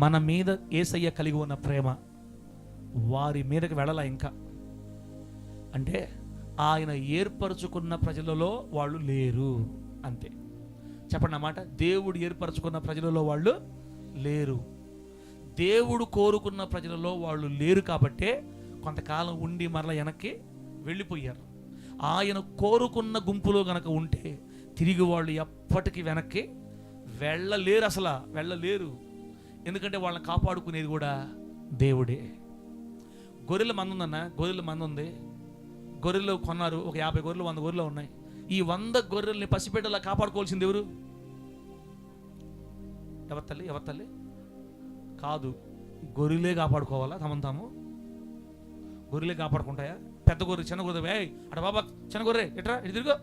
మన మీద యేసయ్య కలిగి ఉన్న ప్రేమ వారి మీదకి వెళ్ళలా ఇంకా. అంటే ఆయన ఏర్పరచుకున్న ప్రజలలో వాళ్ళు లేరు, అంతే. చెప్పండి అన్నమాట. దేవుడు ఏర్పరచుకున్న ప్రజలలో వాళ్ళు లేరు. దేవుడు కోరుకున్న ప్రజలలో వాళ్ళు లేరు కాబట్టే కొంతకాలం ఉండి మరలా వెనక్కి వెళ్ళిపోయారు. ఆయన కోరుకున్న గుంపులో గనక ఉంటే తిరిగి వాళ్ళు ఎప్పటికీ వెనక్కి వెళ్ళలేరు. ఎందుకంటే వాళ్ళని కాపాడుకునేది కూడా దేవుడే. గొర్రెల మంది ఉందన్న, గొర్రెల మంది ఉంది. గొర్రెలు కొన్నారు, ఒక 50 గొర్రెలు 100 గొర్రెలు ఉన్నాయి. ఈ 100 గొర్రెల్ని పసిపెట్టేలా కాపాడుకోవాల్సింది ఎవరు? ఎవరి తల్లి కాదు, గొర్రెలే కాపాడుకోవాలా. తాము గొర్రెలే కాపాడుకుంటాయా? పెద్ద గొర్రె, చిన్న గొర్రె, అట బాబా చిన్న గొర్రె ఎట్రా ఇటు తిరుగు,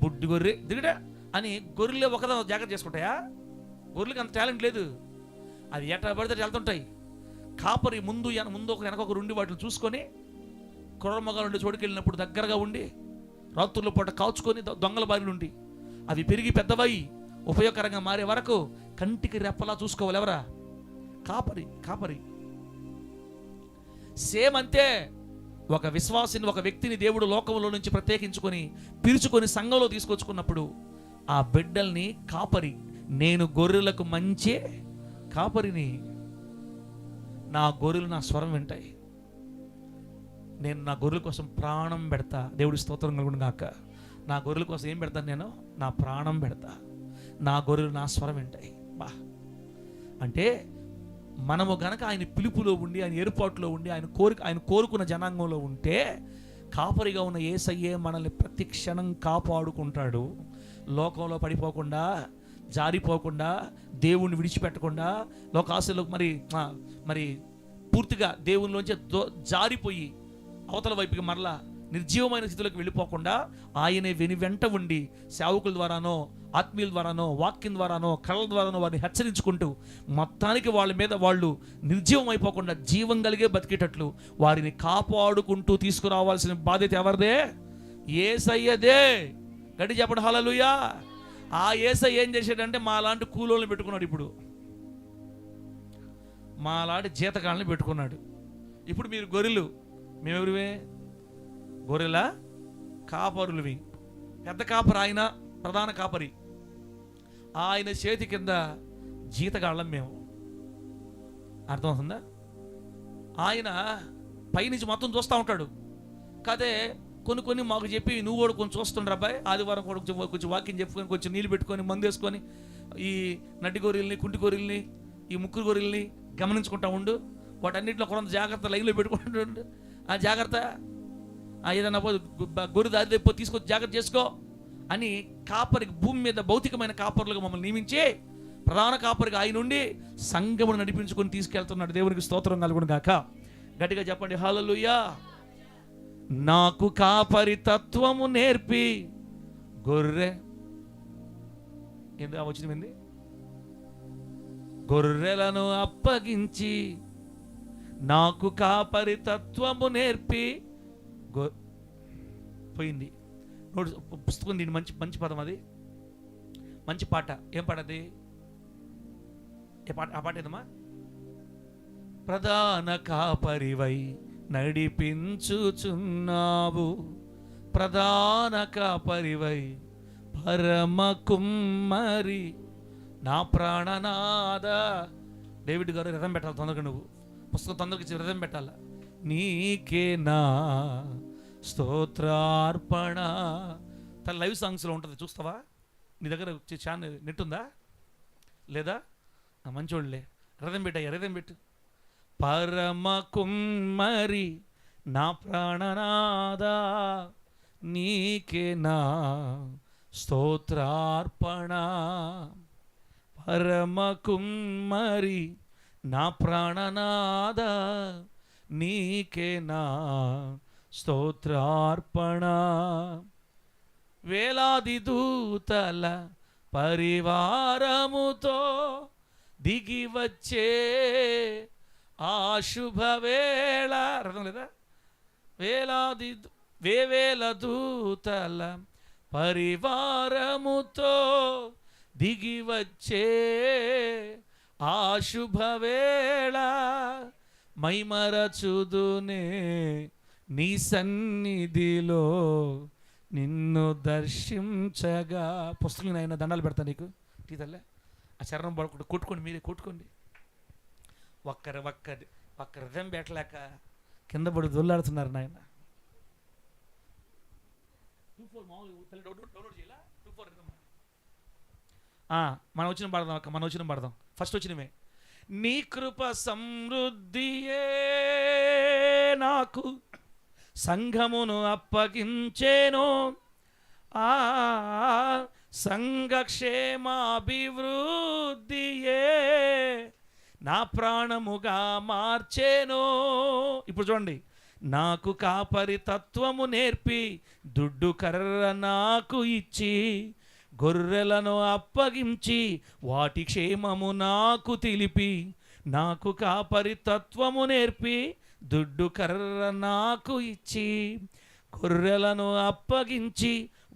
బుడ్డి గొర్రె దిగటా అని గొర్రెలే ఒకదా జాగ్రత్త చేసుకుంటాయా? గొర్రెలకి అంత టాలెంట్ లేదు. అది ఎట్లా పడితే వెళ్తుంటాయి. కాపరి ముందు ఒక వెనకొకరు ఉండి వాటిని చూసుకొని, కుర్ర మగాలు ఉండి చోటుకి వెళ్ళినప్పుడు దగ్గరగా ఉండి రాత్రుల పూట కాల్చుకొని దొంగల బారి నుండి అవి పెరిగి పెద్దవై ఉపయోగకరంగా మారే వరకు కంటికి రెప్పలా చూసుకోవాలి. ఎవరా? కాపరి. సేమ్ అంతే. ఒక విశ్వాసిని, ఒక వ్యక్తిని దేవుడు లోకంలో నుంచి ప్రత్యేకించుకొని పిలుచుకొని సంఘంలో తీసుకొచ్చుకున్నప్పుడు ఆ బిడ్డల్ని కాపరి, నేను గొర్రెలకు మంచి కాపరిని, నా గొర్రెలు నా స్వరం వింటాయి, నేను నా గొర్రెల కోసం ప్రాణం పెడతా. దేవుడి స్తోత్రం కలుగును గాక. నా గొర్రెల కోసం ఏం పెడతాను? నేను నా ప్రాణం పెడతా. నా గొర్రెలు నా స్వరం వింటాయి. అంటే మనము గనక ఆయన పిలుపులో ఉండి, ఆయన ఏర్పాటులో ఉండి, ఆయన కోరుకున్న జనాంగంలో ఉంటే కాపరిగా ఉన్న యేసయ్యే మనల్ని ప్రతి క్షణం కాపాడుకుంటాడు. లోకంలో పడిపోకుండా, జారిపోకుండా, దేవుణ్ణి విడిచిపెట్టకుండా, లోకాశలో మరి పూర్తిగా దేవునిలోంచి జారిపోయి అవతల వైపుకి మరలా నిర్జీవమైన స్థితిలోకి వెళ్ళిపోకుండా ఆయనే వెంట ఉండి సేవకుల ద్వారానో, ఆత్మీయుల ద్వారానో, వాక్యం ద్వారానో, కళల ద్వారానో వారిని హెచ్చరించుకుంటూ మొత్తానికి వాళ్ళ మీద వాళ్ళు నిర్జీవం అయిపోకుండా జీవం కలిగే బతికేటట్లు వారిని కాపాడుకుంటూ తీసుకురావాల్సిన బాధ్యత ఎవరిదే? యేసయ్యదే. గట్టి చెప్పండి హల్లెలూయా. ఆ యేసయ్య ఏం చేశాడంటే మాలాంటి కూలోళ్ళని పెట్టుకున్నాడు. ఇప్పుడు మాలాంటి జీతకాళ్ళని పెట్టుకున్నాడు. ఇప్పుడు మీరు గొర్రెలు, మేమెవరివే? గొర్రెల కాపరులవి. పెద్ద కాపరి ఆయన, ప్రధాన కాపరి. ఆయన చేతి కింద జీతగాళ్ళం మేము. అర్థమవుతుందా? ఆయన పైనుంచి మొత్తం చూస్తూ ఉంటాడు. కాదే కొన్ని మాకు చెప్పి నువ్వు కూడా కొంచెం చూస్తుండ్రు అబ్బాయి, ఆదివారం కూడా కొంచెం వాక్యం చెప్పుకొని, కొంచెం నీళ్ళు పెట్టుకొని, మందు వేసుకొని, ఈ నడ్డి గొర్రెల్ని, కుంటి గొర్రెల్ని, ఈ ముక్కురు గొర్రెల్ని గమనించుకుంటా ఉండు. వాటన్నింటిలో కొంత జాగ్రత్త లైన్లో పెట్టుకుంటూ ఆ జాగ్రత్త, ఏదన్నా గొర్రె దారి తెప్పో తీసుకొచ్చి జాగ్రత్త చేసుకో అని కాపరికి, భూమి మీద భౌతికమైన కాపరులుగా మమ్మల్ని నియమించి ప్రధాన కాపరికి ఆయన నుండి సంఘమును నడిపించుకొని తీసుకెళ్తున్నాడు. దేవునికి స్తోత్రం కలుగును గాక. గట్టిగా చెప్పండి హల్లెలూయా. నాకు కాపరి తత్వము నేర్పి గొర్రె ఏంది వచ్చింది, గొర్రెలను అప్పగించి నాకు కాపరి తత్వము నేర్పి పోయింది. పుస్తకం దీని మంచి మంచి పదం, అది మంచి పాట. ఏం పాట అది? ఆ పాట ఏదమ్మా? ప్రధాన కాపరివై నడిపించుచున్నావు, ప్రధాన కాపరివై పరమ కుమ్మరి నా ప్రాణనాద. డేవిడ్ గారు రథం పెట్టాలి తొందరగా, నువ్వు పుస్తకం తొందరగా ఇచ్చి రథం పెట్టాలి. నీకే నా స్తోత్రార్పణ. తన లైవ్ సాంగ్స్లో ఉంటుంది, చూస్తావా? నీ దగ్గర ఛానల్ నెట్ ఉందా లేదా? మంచోళ్ళే, రథం పెట్టయ్యా, రథం పెట్టు. పరమ కుమ్మరి నా ప్రాణనాద నీకే నా స్తోత్రార్పణ. పరమ కుమ్మరి నా ప్రాణనాద నీకే నా స్తోత్రార్పణ. వేలాది దూతల పరివారముతో దిగి వచ్చే ఆ శుభవేళ. అర్థం లేదా? వేవేల దూతల పరివారముతో దిగి వచ్చే ఆ శుభవేళ మైమరచుదునే నీ సన్నిధిలో నిన్ను దర్శించగా. పుస్తకం అయినా దండాలు పెడతా నీకు తీతల్లే. ఆ చరణం పడుకుంటూ కొట్టుకోండి, మీరే కొట్టుకోండి. ఒక్క రథం పెట్టలేక కింద పడి దొల్లాడుతున్నారు నాయన. మనం వచ్చిన పడదాం అక్క, మనం వచ్చిన పడదాం. ఫస్ట్ వచ్చినవే. నీ కృప సమృద్ధియే నాకు సంఘమును అప్పగించేను, ఆ సంఘక్షేమాభివృద్ధియే నా ప్రాణముగా మార్చేను. ఇప్పుడు చూడండి, నాకు కాపరి తత్వము నేర్పి దుడ్డు కర్ర నాకు ఇచ్చి గొర్రెలను అప్పగించి వాటి క్షేమము నాకు తెలిపి. నాకు కాపరి తత్వము నేర్పి దుడ్డు కర్ర నాకు ఇచ్చి గొర్రెలను అప్పగించి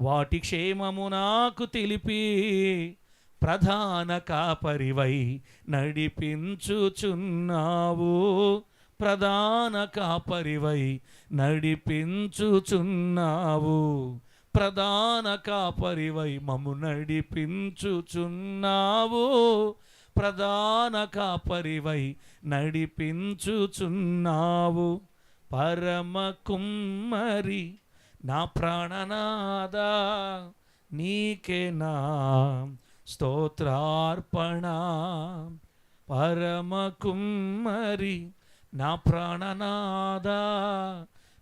వాటి క్షేమము నాకు తెలిపి. ప్రధాన కాపరివై నడిపించుచున్నావు, ప్రధాన కాపరివై నడిపించుచున్నావు, ప్రధాన కాపరివై మమ్ము నడిపించుచున్నావు, ప్రధాన కాపరివై నడిపించుచున్నావు. పరమ కుమ్మరి నా ప్రాణనాద నీకే నా స్తోత్రార్పణ. పరమ కుమ్మరి నా ప్రాణనాద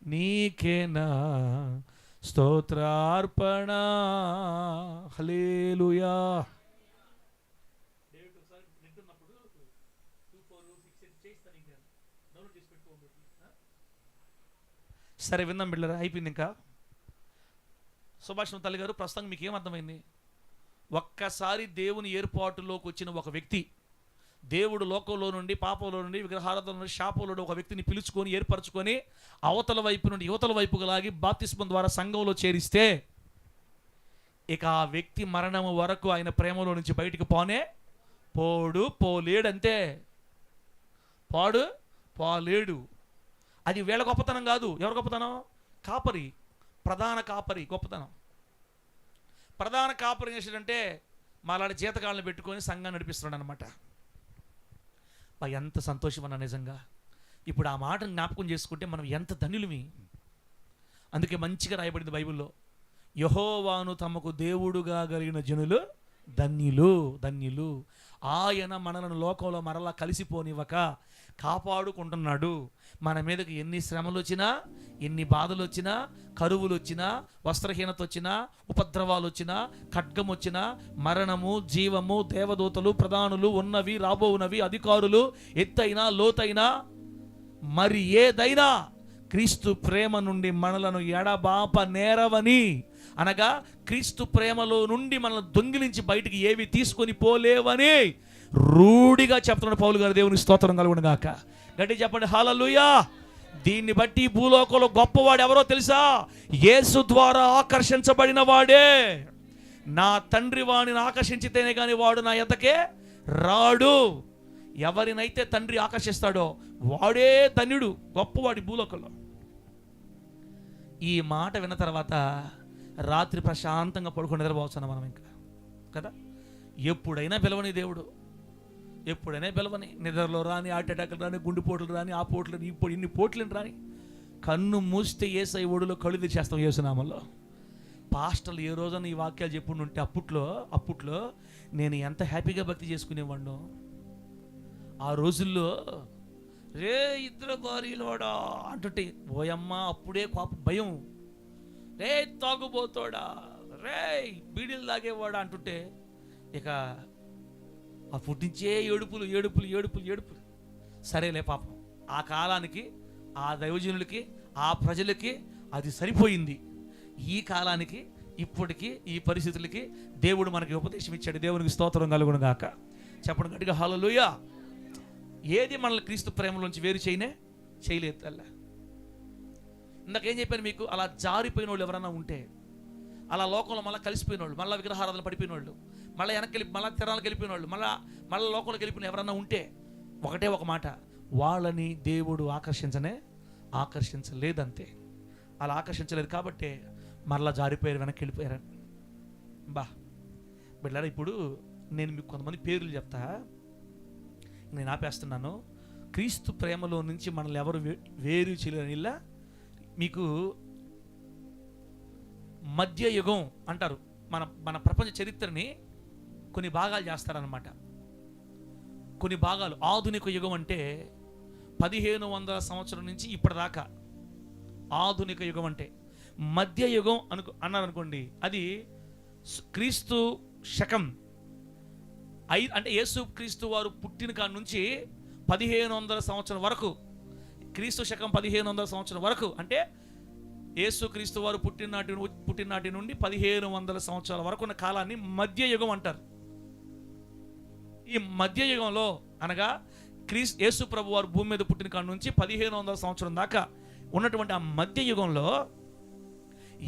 నీకే నా స్తోత్రార్పణ. హల్లెలూయా. సరే విందాం బిడ్డలారా, అయిపోయింది. ఇంకా సుభాష్ తల్లి గారు, ప్రస్తుతం మీకు ఏమర్థమైంది? ఒక్కసారి దేవుని ఏర్పాటులోకి వచ్చిన ఒక వ్యక్తి, దేవుడు లోకంలో నుండి, పాపంలో నుండి, విగ్రహారాధన నుండి, శాపంలో నుండి ఒక వ్యక్తిని పిలుచుకొని ఏర్పరచుకొని అవతల వైపు నుండి యువతల వైపుకు లాగి బాప్తిస్మం ద్వారా సంఘంలో చేరిస్తే ఇక ఆ వ్యక్తి మరణం వరకు ఆయన ప్రేమలో నుంచి బయటికి పోలేడంతే. పోలేడు. అది వీళ్ళ గొప్పతనం కాదు. ఎవరు గొప్పతనం? కాపరి, ప్రధాన కాపరి గొప్పతనం. ప్రధాన కాపరి చేసాడంటే మాలాంటి జీతకాలను పెట్టుకొని సంఘాన్ని నడిపిస్తున్నాడు అనమాట. ఎంత సంతోషం అన్న నిజంగా. ఇప్పుడు ఆ మాటను జ్ఞాపకం చేసుకుంటే మనం ఎంత ధన్యులమి. అందుకే మంచిగా రాయబడింది బైబిల్లో, యెహోవాను తమకు దేవుడుగా కలిగిన జనులు ధన్యులు, ధన్యులు. ఆయన మనలను లోకంలో మరలా కలిసిపోనివ్వక కాపాడుకుంటున్నాడు. మన మీదకి ఎన్ని శ్రమలు వచ్చినా, ఎన్ని బాధలు వచ్చినా, కరువులు వచ్చినా, వస్త్రహీనత వచ్చినా, ఉపద్రవాలు వచ్చినా, ఖడ్గం వచ్చినా, మరణము, జీవము, దేవదూతలు, ప్రధానులు, ఉన్నవి రాబోవునవి, అధికారులు, ఎత్తైనా లోతైనా మరి ఏదైనా క్రీస్తు ప్రేమ నుండి మనలను ఎడబాప నేరవని, అనగా క్రీస్తు ప్రేమలో నుండి మనల్ని దొంగిలించి బయటికి ఏవి తీసుకొని పోలేవని రూఢిగా చెప్తున్నాడు పౌలు గారు. దేవుని స్తోత్రం కలుగును గాక. గట్టి చెప్పండి హల్లెలూయా. దీన్ని బట్టి భూలోకంలో గొప్పవాడు ఎవరో తెలుసా? యేసు ద్వారా ఆకర్షించబడిన వాడే. నా తండ్రి వాడిని ఆకర్షించితేనే కానీ వాడు నా ఎద్దకే రాడు. ఎవరినైతే తండ్రి ఆకర్షిస్తాడో వాడే ధన్యుడు, గొప్పవాడి భూలోకంలో. ఈ మాట విన్న తర్వాత రాత్రి ప్రశాంతంగా పడుకొని నిద్రపోవచ్చున్నా మనం ఇంకా కదా. ఎప్పుడైనా పిలవని దేవుడు, ఎప్పుడైనా పిలవని, నిద్రలో రాని, హార్ట్ అటాక్లు రాని, గుండెపోట్లు రాని, ఆ పోట్లు ఇన్ని పోట్లను రాని, కన్ను మూస్తే యేసయ్య ఒడిలో కళ్ళు తెచ్చేస్తాం యేసునామంలో. పాస్టర్లు ఏ రోజున ఈ వాక్యాలు చెప్పుంటే అప్పట్లో నేను ఎంత హ్యాపీగా భక్తి చేసుకునేవాడిను. ఆ రోజుల్లో రే ఇద్దరు భార్యలోడా అంటుంటే ఓయమ్మ అప్పుడే కోపం, భయం. రే తాగుబోతోడా, రే బీడీలు తాగేవాడా అంటుంటే ఇక ఆ పుట్టించే ఏడుపులు ఏడుపులు ఏడుపులు ఏడుపులు. సరేలే పాపం, ఆ కాలానికి, ఆ దైవజనులకి, ఆ ప్రజలకి అది సరిపోయింది. ఈ కాలానికి, ఇప్పటికి, ఈ పరిస్థితులకి దేవుడు మనకి ఉపదేశం ఇచ్చాడు. దేవునికి స్తోత్రం కలుగును గాక. చెప్పడం గట్టిగా హల్లెలూయా. ఏది మనల్ని క్రీస్తు ప్రేమలోంచి వేరు చేయలేదు అల్ల. ఇందాకేం చెప్పాను మీకు? అలా జారిపోయిన వాళ్ళు ఎవరైనా ఉంటే, అలా లోకంలో మళ్ళీ కలిసిపోయిన వాళ్ళు, మళ్ళీ విగ్రహారాధన పడిపోయిన వాళ్ళు, మళ్ళీ వెనక్కి మళ్ళీ తిరణాలకు వెళ్ళిపోయిన వాళ్ళు, మళ్ళీ లోకంలోకి వెళ్ళిపోయిన ఎవరన్నా ఉంటే ఒకటే ఒక మాట, వాళ్ళని దేవుడు ఆకర్షించలేదంతే. అలా ఆకర్షించలేదు కాబట్టి మరలా జారిపోయారు, వెనక్కి వెళ్ళిపోయారు. బిడ్డలారా, ఇప్పుడు నేను మీకు కొంతమంది పేర్లు చెప్తా, నేను ఆపేస్తున్నాను. క్రీస్తు ప్రేమలో నుంచి మనల్ని ఎవరు వేరు చేయలేని ఇలా మీకు మధ్య యుగం అంటారు. మన ప్రపంచ చరిత్రని కొన్ని భాగాలు చేస్తారనమాట. కొన్ని భాగాలు. ఆధునిక యుగం అంటే 1500 సంవత్సరం నుంచి ఇప్పటిదాకా ఆధునిక యుగం అంటే. మధ్య యుగం అన్నారనుకోండి, అది క్రీస్తు శకం అంటే యేసు క్రీస్తు వారు పుట్టిన కాడ నుంచి 1500 సంవత్సరం వరకు, క్రీస్తు శకం 1500 సంవత్సరం వరకు, అంటే యేసు క్రీస్తు వారు పుట్టినాటి నుండి 1500 సంవత్సరాల వరకు ఉన్న కాలాన్ని మధ్య యుగం అంటారు. ఈ మధ్య యుగంలో అనగా యేసు ప్రభు వారు భూమి మీద పుట్టిన కాడ నుంచి 1500 సంవత్సరం దాకా ఉన్నటువంటి ఆ మధ్య యుగంలో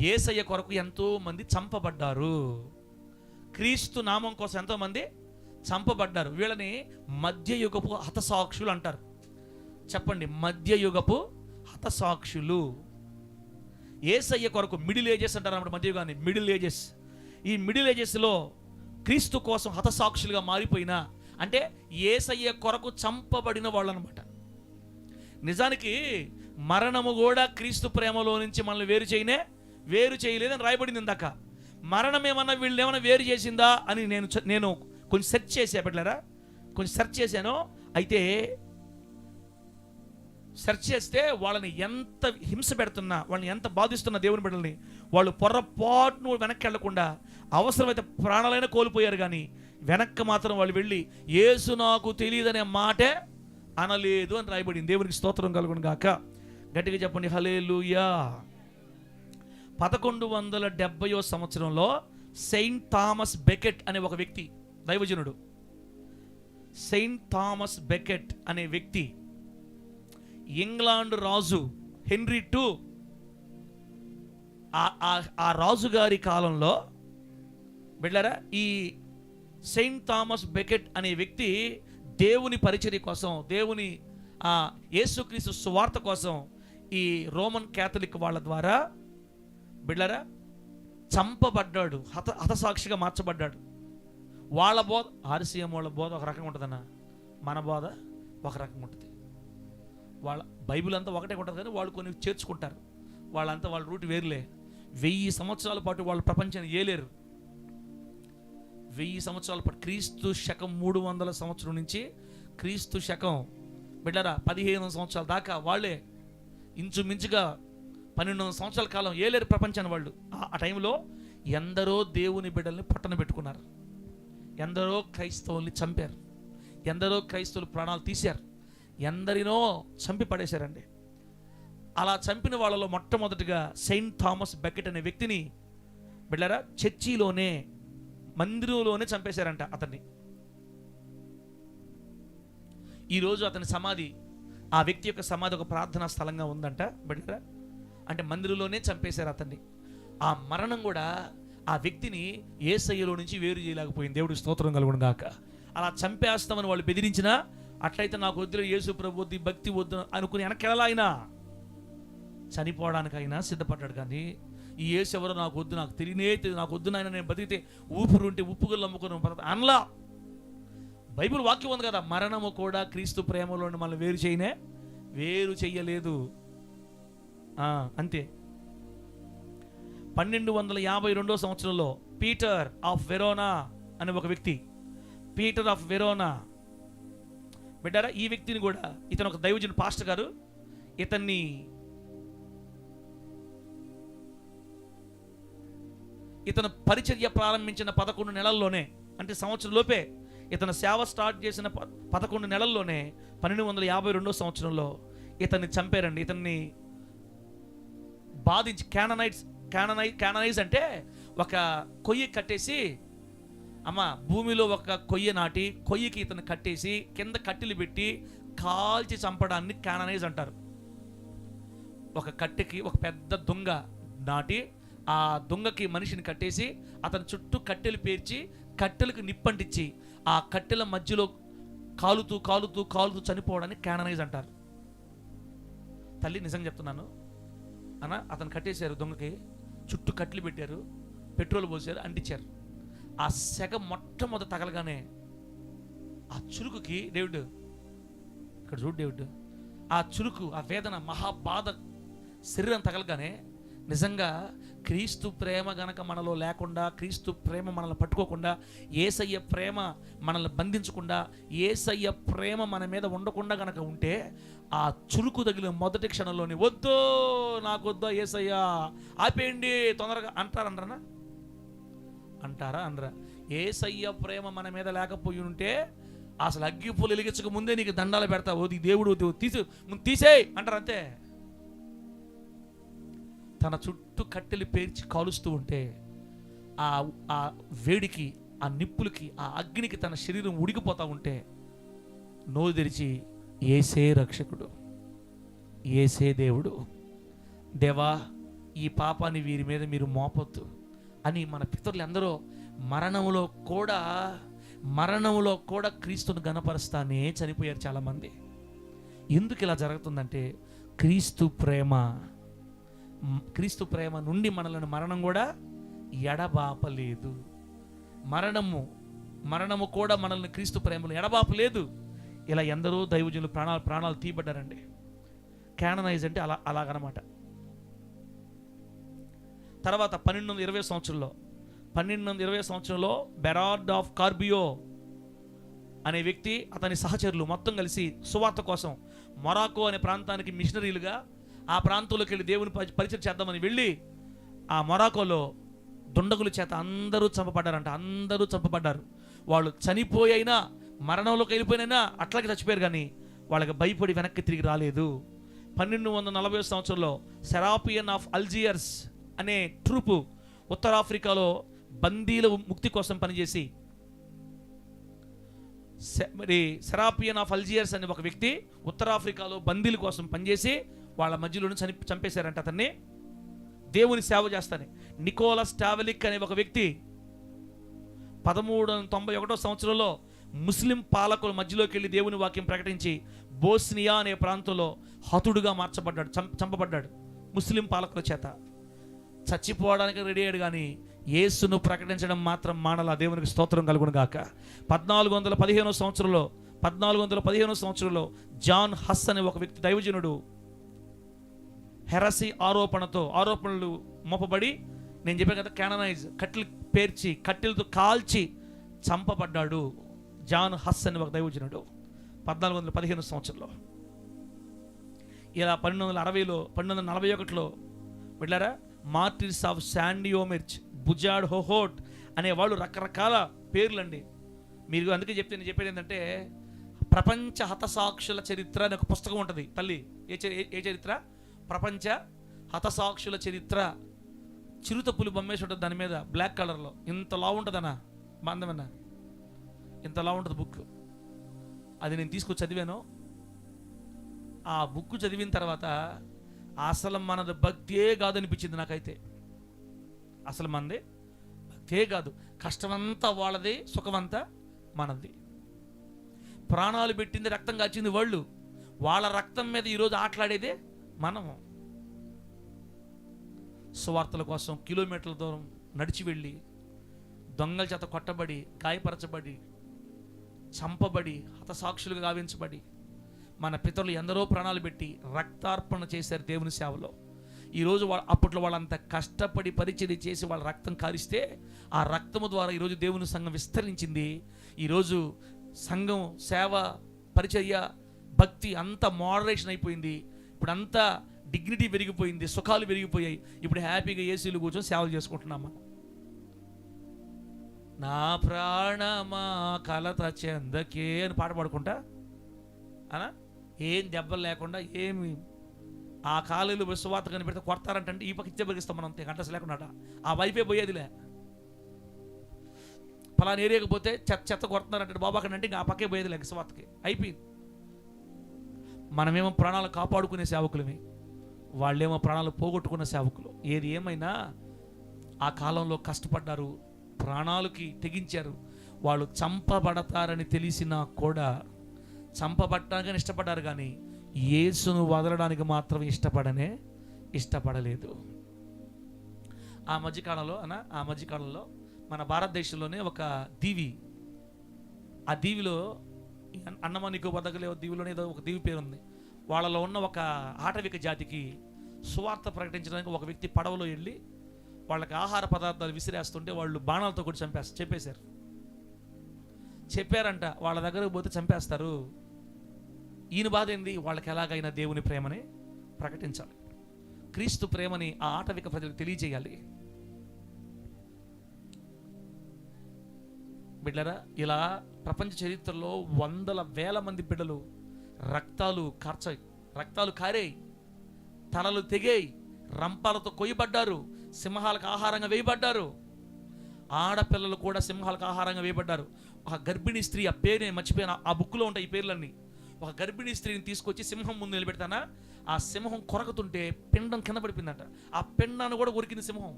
యేసయ్య కొరకు ఎంతో మంది చంపబడ్డారు. క్రీస్తు నామం కోసం ఎంతో మంది చంపబడ్డారు. వీళ్ళని మధ్యయుగపు హతసాక్షులు అంటారు. చెప్పండి, మధ్యయుగపు హతసాక్షులు. యేసయ్య కొరకు మిడిల్ ఏజెస్ అంటారు అన్నమాట మధ్యయుగాన్ని. Middle ages. ఈ మిడిల్ ఏజెస్లో క్రీస్తు కోసం హతసాక్షులుగా మారిపోయిన, అంటే యేసయ్య కొరకు చంపబడిన వాళ్ళు అనమాట. నిజానికి మరణము కూడా క్రీస్తు ప్రేమలో నుంచి మనల్ని వేరు చేయలేదని రాయబడింది ఇందాక. మరణం ఏమన్నా వీళ్ళు ఏమన్నా వేరు చేసిందా అని నేను కొంచెం సెర్చ్ చేసా పెట్టలేరా, కొంచెం సెర్చ్ చేశాను. అయితే సెర్చ్ చేస్తే వాళ్ళని ఎంత హింస పెడుతున్నా, వాళ్ళని ఎంత బాధిస్తున్నా దేవుని బిడ్డల్ని, వాళ్ళు పొరపాటును వెనక్కి వెళ్లకుండా అవసరమైతే ప్రాణాలైనా కోల్పోయారు. కానీ వెనక్కి మాత్రం వాళ్ళు వెళ్ళి యేసు నాకు తెలియదనే మాటే అనలేదు అని రాయబడింది. దేవునికి స్తోత్రం కలుగును గాక. గట్టిగా చెప్పండి హల్లెలూయా. 1170వ సంవత్సరంలో సెయింట్ థామస్ బెకెట్ అనే ఒక వ్యక్తి, దైవజనుడు, సెయింట్ థామస్ బెకెట్ అనే వ్యక్తి, ఇంగ్లాండ్ రాజు హెన్రీ II, ఆ రాజుగారి కాలంలో బిడ్డలారా, ఈ సెయింట్ థామస్ బెకెట్ అనే వ్యక్తి దేవుని పరిచర్య కోసం, దేవుని యేసుక్రీస్తు సువార్త కోసం ఈ రోమన్ క్యాథలిక్ వాళ్ళ ద్వారా బిడ్డలారా చంపబడ్డాడు, హతసాక్షిగా మార్చబడ్డాడు. వాళ్ళ బోధ, ఆర్సీఎం వాళ్ళ బోధ ఒక రకంగా ఉంటుందన్న, మన బోధ ఒక రకంగా ఉంటుంది. వాళ్ళ బైబిల్ అంతా ఒకటే ఉంటుంది, కానీ వాళ్ళు కొన్ని చేర్చుకుంటారు. వాళ్ళంతా వాళ్ళ రూట్ వేరులే. 1000 సంవత్సరాల పాటు వాళ్ళు ప్రపంచాన్ని ఏలేరు. 1000 సంవత్సరాల పాటు, క్రీస్తు శకం 300 సంవత్సరం నుంచి క్రీస్తు శకం బిడ్డరా 1500 సంవత్సరాల దాకా వాళ్ళే ఇంచుమించుగా 1200 సంవత్సరాల కాలం ఏలేరు ప్రపంచాన్ని వాళ్ళు. ఆ టైంలో ఎందరో దేవుని బిడ్డల్ని పట్టణ పెట్టుకున్నారు, ఎందరో క్రైస్తవుల్ని చంపారు, ఎందరో క్రైస్తవులు ప్రాణాలు తీశారు, ఎందరినో చంపి పడేశారండి. అలా చంపిన వాళ్ళలో మొట్టమొదటిగా సెయింట్ థామస్ బెకెట్ అనే వ్యక్తిని బిడ్డరా చర్చిలోనే, మందిరంలోనే చంపేశారంట అతన్ని. ఈరోజు అతని సమాధి, ఆ వ్యక్తి యొక్క సమాధి ఒక ప్రార్థనా స్థలంగా ఉందంట బిడ్డరా. అంటే మందిరంలోనే చంపేశారు అతన్ని. ఆ మరణం కూడా ఆ వ్యక్తిని యేసయ్యలో నుంచి వేరు చేయలేకపోయింది. దేవుడికి స్తోత్రం కలుగును గాక. అలా చంపేస్తామని వాళ్ళు బెదిరించినా, అట్లయితే నాకు వద్దు యేసు ప్రభు వద్దు, భక్తి వద్దు అనుకుని వెనకెళ్ళాయినా, చనిపోవడానికైనా సిద్ధపడ్డాడు. కానీ ఈ యేసు ఎవరో నాకు వద్దు, నాకు తెలియనే తెలియదు, నాకు వద్దు నాయన, నేను బతికితే ఊపిరి ఉంటే ఉప్పుగలు అమ్ముకుని అనలా. బైబిల్ వాక్యం ఉంది కదా, మరణము కూడా క్రీస్తు ప్రేమలో మనల్ని వేరు చెయ్యలేదు. అంతే. 1252 సంవత్సరంలో పీటర్ ఆఫ్ వెరోనా అనే ఒక వ్యక్తి, పీటర్ ఆఫ్ వెరోనా బిడ్డారా, ఈ వ్యక్తిని కూడా, ఇతను ఒక దైవజనుడు పాస్టర్ గారు, ఇతను పరిచర్య ప్రారంభించిన 11 నెలల్లోనే, అంటే సంవత్సరం లోపే ఇతను సేవ స్టార్ట్ చేసిన 11 నెలల్లోనే 1252 సంవత్సరంలో ఇతన్ని చంపారండి. ఇతన్ని బాధించి క్యాననైజ్ అంటే ఒక కొయ్యి కట్టేసి, భూమిలో ఒక కొయ్య నాటి, కొయ్యకి ఇతను కట్టేసి కింద కట్టెలు పెట్టి కాల్చి చంపడాన్ని క్యాననైజ్ అంటారు. ఒక కట్టెకి ఒక పెద్ద దొంగ నాటి, ఆ దొంగకి మనిషిని కట్టేసి అతని చుట్టూ కట్టెలు పేర్చి కట్టెలకు నిప్పంటించి ఆ కట్టెల మధ్యలో కాలుతూ కాలుతూ కాలుతూ చనిపోవడాన్ని క్యాననైజ్ అంటారు. తల్లి నిజంగా చెప్తున్నాను అతను కట్టేశారు, దొంగకి చుట్టూ కట్టెలు పెట్టారు, పెట్రోల్ పోసారు, అంటించారు. ఆ సెగ మొట్టమొదటి తగలగానే ఆ చురుకుకి డేవిడ్, ఇక్కడ చూడు డేవిడ్, ఆ చురుకు, ఆ వేదన, మహాబాధ శరీరం తగలగానే నిజంగా క్రీస్తు ప్రేమ గనక మనలో లేకుండా, క్రీస్తు ప్రేమ మనల్ని పట్టుకోకుండా, యేసయ్య ప్రేమ మనల్ని బంధించకుండా, యేసయ్య ప్రేమ మన మీద ఉండకుండా గనక ఉంటే, ఆ చురుకు తగిలిన మొదటి క్షణంలోని వద్దు, నాకు వద్దు యేసయ్య, ఆపేయండి తొందరగా అంటారా అనరా? యేసయ్య ప్రేమ మన మీద లేకపోయి ఉంటే అసలు అగ్గిపులు వెలిగించక ముందే నీకు దండాలు పెడతావు, ఈ దేవుడు తీసేయ్ అంటారు అంతే. తన చుట్టూ కట్టెలు పేర్చి కాలుస్తూ ఉంటే ఆ వేడికి, ఆ నిప్పులకి, ఆ అగ్నికి తన శరీరం ఉడికిపోతూ ఉంటే నోరు తెరిచి యేసే రక్షకుడు, యేసే దేవుడు, దేవా ఈ పాపాన్ని వీరి మీద మీరు మోపొద్దు అని మన పితరులు అందరూ మరణంలో కూడా క్రీస్తును గణపరుస్తానే చనిపోయారు చాలామంది. ఎందుకు ఇలా జరుగుతుందంటే క్రీస్తు ప్రేమ నుండి మనల్ని మరణం కూడా ఎడబాపలేదు. మరణము కూడా మనల్ని క్రీస్తు ప్రేమలో ఎడబాపలేదు. ఇలా ఎందరో దైవజనులు ప్రాణాలు తీయబడ్డారండి. క్యాననైజ్ అంటే అలాగనమాట. తర్వాత 1220 సంవత్సరంలో బెరార్డ్ ఆఫ్ కార్బియో అనే వ్యక్తి, అతని సహచరులు మొత్తం కలిసి సువార్త కోసం మొరాకో అనే ప్రాంతానికి మిషనరీలుగా ఆ ప్రాంతంలోకి వెళ్ళి దేవుని పరిచయం చేద్దామని వెళ్ళి, ఆ మొరాకోలో దుండగుల చేత అందరూ చంపబడ్డారు. వాళ్ళు చనిపోయినా, మరణంలోకి వెళ్ళిపోయినా అట్లాగే చచ్చిపోయారు. కానీ వాళ్ళకి భయపడి వెనక్కి తిరిగి రాలేదు. 1240 సంవత్సరంలో సెరాపియన్ ఆఫ్ అల్జియర్స్ అనే ట్రూపు ఉత్తరాఫ్రికాలో బందీల ముక్తి కోసం పనిచేసి, సెరాపియన్ ఆఫ్ అల్జియర్స్ అనే ఒక వ్యక్తి ఉత్తరాఫ్రికాలో బందీల కోసం పనిచేసి వాళ్ళ మధ్యలోనే చంపేశారంట అతన్ని, దేవుని సేవ చేస్తానే. నికోలస్ టావెలిక్ అనే ఒక వ్యక్తి 1391 సంవత్సరంలో ముస్లిం పాలకుల మధ్యలోకి వెళ్ళి దేవుని వాక్యం ప్రకటించి బోస్నియా అనే ప్రాంతంలో హతుడుగా చంపబడ్డాడు ముస్లిం పాలకుల చేత. చచ్చిపోవడానికి రెడీ అయ్యాడు, కానీ యేసును ప్రకటించడం మాత్రం మానలా. దేవునికి స్తోత్రం కలుగును గాక. 1415 సంవత్సరంలో జాన్ హస్ అనే ఒక వ్యక్తి, దైవజనుడు, హెరసీ ఆరోపణలు మోపబడి, నేను చెప్పాను కదా, క్యాననైజ్, కట్టెలు పేర్చి కట్టెలతో కాల్చి చంపబడ్డాడు. జాన్ హస్ అని ఒక దైవజనుడు 1415 సంవత్సరంలో. ఇలా 1241లో వెళ్ళారా మార్టిర్స్ ఆఫ్ శాండియోమిర్చ్, బుజాడ్ హోహోట్ అనేవాళ్ళు రకరకాల పేర్లండి. మీరు అందుకే నేను చెప్పేది ఏంటంటే ప్రపంచ హతసాక్షుల చరిత్ర అనే ఒక పుస్తకం ఉంటుంది తల్లి. ఏ చరిత్ర? ప్రపంచ హతసాక్షుల చరిత్ర. చిరుత పులి బొమ్మేసి ఉంటుంది దాని మీద, బ్లాక్ కలర్లో. ఇంతలా ఉంటుందన్నా, మందమన్నా, ఇంతలా ఉంటుంది బుక్. అది నేను తీసుకొచ్చి చదివాను. ఆ బుక్ చదివిన తర్వాత అసలు మనది భక్తే కాదనిపించింది నాకైతే. అసలు మనది భక్తే కాదు, కష్టమంతా వాళ్ళది, సుఖమంతా మనది. ప్రాణాలు పెట్టింది, రక్తం కాచింది వాళ్ళు. వాళ్ళ రక్తం మీద ఈరోజు ఆటలాడేదే మనము. సువార్తల కోసం కిలోమీటర్ల దూరం నడిచి వెళ్ళి దొంగల చేత కొట్టబడి, గాయపరచబడి, చంపబడి, హతసాక్షులుగా గావించబడి మన పితరులు ఎందరో ప్రాణాలు పెట్టి రక్తార్పణ చేశారు దేవుని సేవలో. ఈరోజు అప్పట్లో వాళ్ళంత కష్టపడి పరిచర్య చేసి వాళ్ళ రక్తం కారిస్తే ఆ రక్తము ద్వారా ఈరోజు దేవుని సంఘం విస్తరించింది. ఈరోజు సంఘం సేవ, పరిచర్య, భక్తి అంతా మోడరేషన్ అయిపోయింది. ఇప్పుడు అంతా డిగ్నిటీ పెరిగిపోయింది, సుఖాలు పెరిగిపోయాయి. ఇప్పుడు హ్యాపీగా ఏసీలు కూర్చొని సేవలు చేసుకుంటున్నాం మనం. నా ప్రాణమా కలత చెందకే అని పాట పాడుకుంటా అనా, ఏం దెబ్బలు లేకుండా, ఏమి ఆ కాలేలు సువార్త కనిపెడితే కొడతారంటే ఈ పక్క ఇచ్చే బరిగిస్తాం మనం, అంతే కంటస్ లేకుండా. ఆ వైపే పోయేదిలే. పలానా ఏరియాకి పోతే చెత్త కొడుతున్నారంటే బాబా అక్కడ అంటే ఇంకా ఆ పక్కే పోయేది లేక సువార్తకి అయిపోయింది. మనమేమో ప్రాణాలు కాపాడుకునే సేవకులమే, వాళ్ళేమో ప్రాణాలు పోగొట్టుకున్న సేవకులు. ఏది ఏమైనా ఆ కాలంలో కష్టపడ్డారు, ప్రాణాలకి తెగించారు. వాళ్ళు చంపబడతారని తెలిసినా కూడా చంపబడటానికి ఇష్టపడ్డారు, కానీ యేసును వదలడానికి మాత్రం ఇష్టపడలేదు. ఆ మధ్యకాలంలో మన భారతదేశంలోనే ఒక దీవి, ఆ దీవిలో అండమాన్ నికోబార్ దగ్గర దీవిలోనే ఏదో ఒక దీవి పేరు ఉంది. వాళ్ళలో ఉన్న ఒక ఆటవిక జాతికి సువార్త ప్రకటించడానికి ఒక వ్యక్తి పడవలో వెళ్ళి వాళ్ళకి ఆహార పదార్థాలు విసిరేస్తుంటే వాళ్ళు బాణాలతో కూడా చెప్పారంట. వాళ్ళ దగ్గరకు పోతే చంపేస్తారు. ఈయన బాధ ఏంది? వాళ్ళకి ఎలాగైనా దేవుని ప్రేమని ప్రకటించాలి, క్రీస్తు ప్రేమని ఆ ఆటవిక ప్రజలకు తెలియజేయాలి. బిడ్డరా, ఇలా ప్రపంచ చరిత్రలో వందల వేల మంది బిడ్డలు రక్తాలు కారాయి, తలలు తెగాయి, రంపాలతో కొయ్యబడ్డారు, సింహాలకు ఆహారంగా వేయబడ్డారు. ఆడపిల్లలు కూడా సింహాలకు ఆహారంగా వేయబడ్డారు. ఒక గర్భిణీ స్త్రీ, ఆ పేరు నేను మర్చిపోయాను, ఆ బుక్లో ఉంటాయి ఈ పేర్లన్నీ. ఒక గర్భిణీ స్త్రీని తీసుకొచ్చి సింహం ముందు నిలబెడతానా, ఆ సింహం కొరకుతుంటే పిండం కింద పడిపోయిందంట. ఆ పిండాన్ని కూడా కొరికింది సింహం.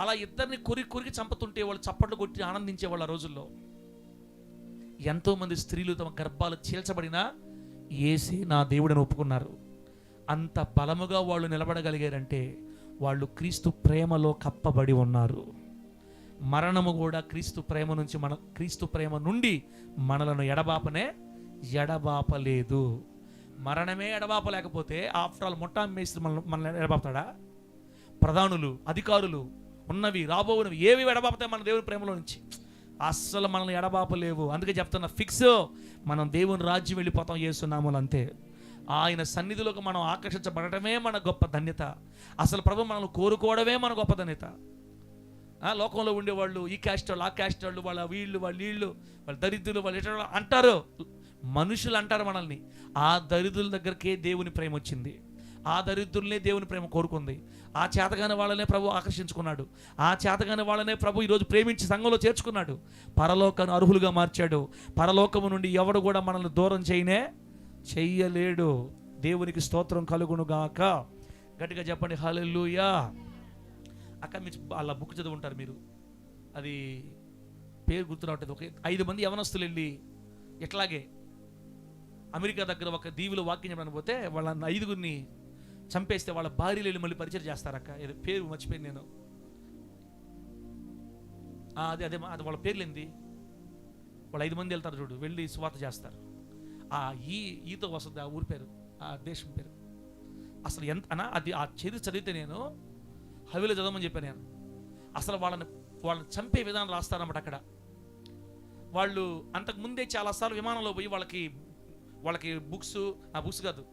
అలా ఇద్దరిని కొరికి చంపుతుంటే వాళ్ళు చప్పట్లు కొట్టి ఆనందించేవాళ్ళు ఆ రోజుల్లో. ఎంతోమంది స్త్రీలు తమ గర్భాలు చీల్చబడినా యేసే నా దేవుడని ఒప్పుకున్నారు. అంత బలముగా వాళ్ళు నిలబడగలిగారంటే వాళ్ళు క్రీస్తు ప్రేమలో కప్పబడి ఉన్నారు. మరణము కూడా క్రీస్తు ప్రేమ నుండి మనలను ఎడబాపలేదు. మరణమే ఎడబాపలేకపోతే ఆఫ్టర్ ఆల్ ముఠా మేస్త్రి మనల్ని ఎడబాపుతాడా? ప్రధానులు, అధికారులు, ఉన్నవి రాబోవునవి ఏవి ఎడబాపుతాయి మన దేవుని ప్రేమలో నుంచి? అస్సలు మనల్ని ఎడబాపలేవు. అందుకే చెప్తున్నా, ఫిక్స్, మనం దేవుని రాజ్యం వెళ్ళిపోతాం యేసునామములో, అంతే. ఆయన సన్నిధిలోకి మనం ఆకర్షించబడటమే మన గొప్ప ధన్యత. అసలు ప్రభు మనల్ని కోరుకోవడమే మన గొప్ప ధన్యత. లోకంలో ఉండేవాళ్ళు, ఈ క్యాస్ట్ వాళ్ళు, ఆ క్యాస్ట్ వాళ్ళు, వీళ్ళు దరిద్రులు, వాళ్ళు ఎట్లా అంటారు, మనుషులు అంటారు మనల్ని. ఆ దరిద్రుల దగ్గరికే దేవుని ప్రేమ వచ్చింది. ఆ దరిద్రులనే దేవుని ప్రేమ కోరుకుంది. ఆ చేతగాని వాళ్ళనే ప్రభు ఆకర్షించుకున్నాడు. ఆ చేతగాని వాళ్ళనే ప్రభు ఈరోజు ప్రేమించి సంఘంలో చేర్చుకున్నాడు. పరలోకాన్ని అర్హులుగా మార్చాడు. పరలోకము నుండి ఎవడు కూడా మనల్ని దూరం చెయ్యలేడు. దేవునికి స్తోత్రం కలుగునుగాక. గట్టిగా చెప్పండి హల్లెలూయా. అక్క మీరు అలా బుక్ చదువుంటారు మీరు, అది పేరు గుర్తురావట్లేదు. ఒక 5 మంది యవనస్తులు వెళ్ళి ఇట్లాగే అమెరికా దగ్గర ఒక దీవిలో వాక్యం చెప్పడానికి పోతే వాళ్ళ 5గురిని చంపేస్తే వాళ్ళ భార్యలు వెళ్ళి మళ్ళీ పరిచయం చేస్తారక్క. ఏదో పేరు మర్చిపోయింది నేను. అదే వాళ్ళ పేర్లేంది, వాళ్ళు 5 మంది వెళ్తారు చూడు, వెళ్ళి సువార్త చేస్తారు. ఈతో వస్తుంది ఆ ఊరి పేరు, ఆ దేశం పేరు. అసలు ఎంత అది ఆ చరిత్ర చదివితే నేను హవిలో చదవమని చెప్పాను నేను. అసలు వాళ్ళని వాళ్ళని చంపే విధానం రాస్తారన్నమాట అక్కడ. వాళ్ళు అంతకుముందే చాలాసార్లు విమానంలో పోయి వాళ్ళకి బుక్స్ కాదు,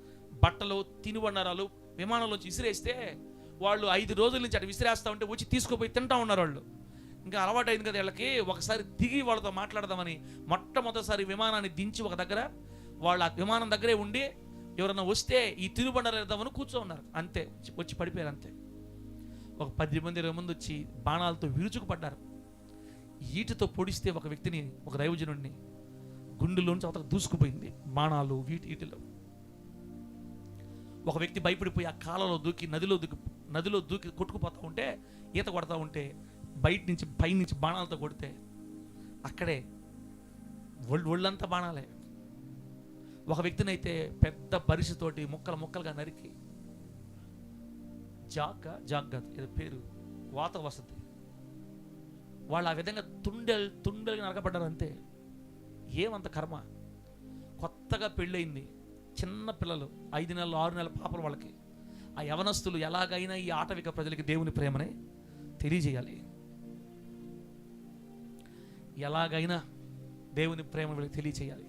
బట్టలు, తినుబండారాలు విమానంలోంచి విసిరేస్తే వాళ్ళు 5 రోజుల నుంచి అటు విసిరేస్తూ ఉంటే వచ్చి తీసుకుపోయి తింటా ఉన్నారు వాళ్ళు. ఇంకా అలవాటు అయింది కదా వీళ్ళకి. ఒకసారి దిగి వాళ్ళతో మాట్లాడదామని మొట్టమొదటిసారి విమానాన్ని దించి ఒక దగ్గర వాళ్ళు ఆ విమానం దగ్గరే ఉండి ఎవరన్నా వస్తే ఈ తినుబండారాలు వేద్దామని కూర్చోన్నారు. అంతే, వచ్చి పడిపోయారు. అంతే, ఒక 10 మంది 20 మంది వచ్చి బాణాలతో విరుచుకుపడ్డారు. ఈటితో పొడిస్తే ఒక వ్యక్తిని, ఒక దైవజనుడిని గుండెలోంచి అవతల దూసుకుపోయింది బాణాలు వీటిలో. ఒక వ్యక్తి భయపడిపోయి ఆ కాలంలో దూకి నదిలో దూకి కొట్టుకుపోతూ ఉంటే, ఈత కొడతా ఉంటే పైనుంచి బాణాలతో కొడితే అక్కడే ఒళ్ళంతా బాణాలే. ఒక వ్యక్తిని అయితే పెద్ద బరిసితోటి ముక్కలుగా నరికి, జాగ్గా ఏదో పేరు, వాత వసతి, వాళ్ళు ఆ విధంగా తుండెలుగా నరకబడ్డారు. అంతే, ఏమంత కర్మ. కొత్తగా పెళ్ళయింది, చిన్న పిల్లలు, 5 నెలలు 6 నెలల పాపలు వాళ్ళకి. ఆ యవనస్తులు ఎలాగైనా ఈ ఆటవిక ప్రజలకి దేవుని ప్రేమని తెలియజేయాలి, ఎలాగైనా దేవుని ప్రేమ వీళ్ళకి తెలియచేయాలి.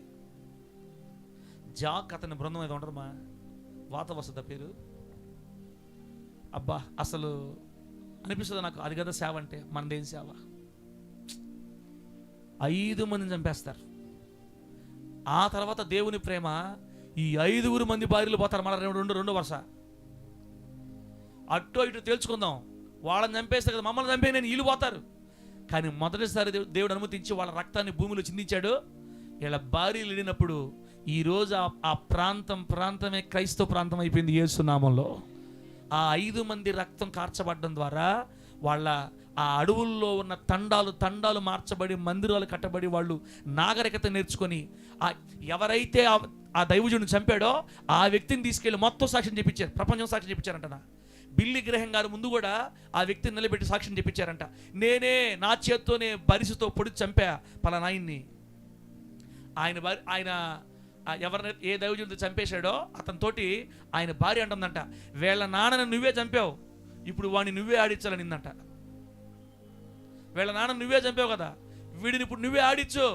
జాక్ అతని బృందం ఏదో ఉంటారు, మా వాత వసత పేరు. అబ్బా, అసలు అనిపిస్తుంది నాకు, అది కదా సేవ అంటే. మనదేం సేవ? 5 మందిని చంపేస్తారు. ఆ తర్వాత దేవుని ప్రేమ, ఈ 5 మంది భార్యలు పోతారు మళ్ళీ రెండో వరుస. అటు ఇటు తేల్చుకుందాం, వాళ్ళని చంపేస్తారు కదా, మమ్మల్ని చంపే నేను వీళ్ళు పోతారు. కానీ మొదటిసారి దేవుడు అనుమతించి వాళ్ళ రక్తాన్ని భూమిలో చిందించాడు. వీళ్ళ భార్యలు వెళ్ళినప్పుడు ఈరోజు ఆ ప్రాంతమే క్రైస్తవ ప్రాంతం అయిపోయింది యేసు నామంలో. ఆ 5 మంది రక్తం కార్చబడడం ద్వారా వాళ్ళ ఆ అడవుల్లో ఉన్న తండాలు మార్చబడి, మందిరాలు కట్టబడి, వాళ్ళు నాగరికత నేర్చుకొని, ఎవరైతే ఆ దైవజుడిని చంపాడో ఆ వ్యక్తిని తీసుకెళ్ళి మొత్తం సాక్ష్యం చెప్పించారు, ప్రపంచం సాక్ష్యం చెప్పించారంట. బిల్లీ గ్రహం గారు ముందు కూడా ఆ వ్యక్తిని నిలబెట్టి సాక్ష్యం చెప్పించారంట. నేనే నా చేత్తోనే బరిసుతో పొడిచి చంపా పలానాయన్ని. ఆయన ఎవరిని ఏ దైవజనుడితో చంపేశాడో అతనితోటి ఆయన భార్య అంటుందంట, వీళ్ళ నాన్నని నువ్వే చంపావు, ఇప్పుడు వాడిని నువ్వే ఆడించాలని నిందంట. వీళ్ళ నాన్న నువ్వే చంపావు కదా, వీడిని ఇప్పుడు నువ్వే ఆడించు.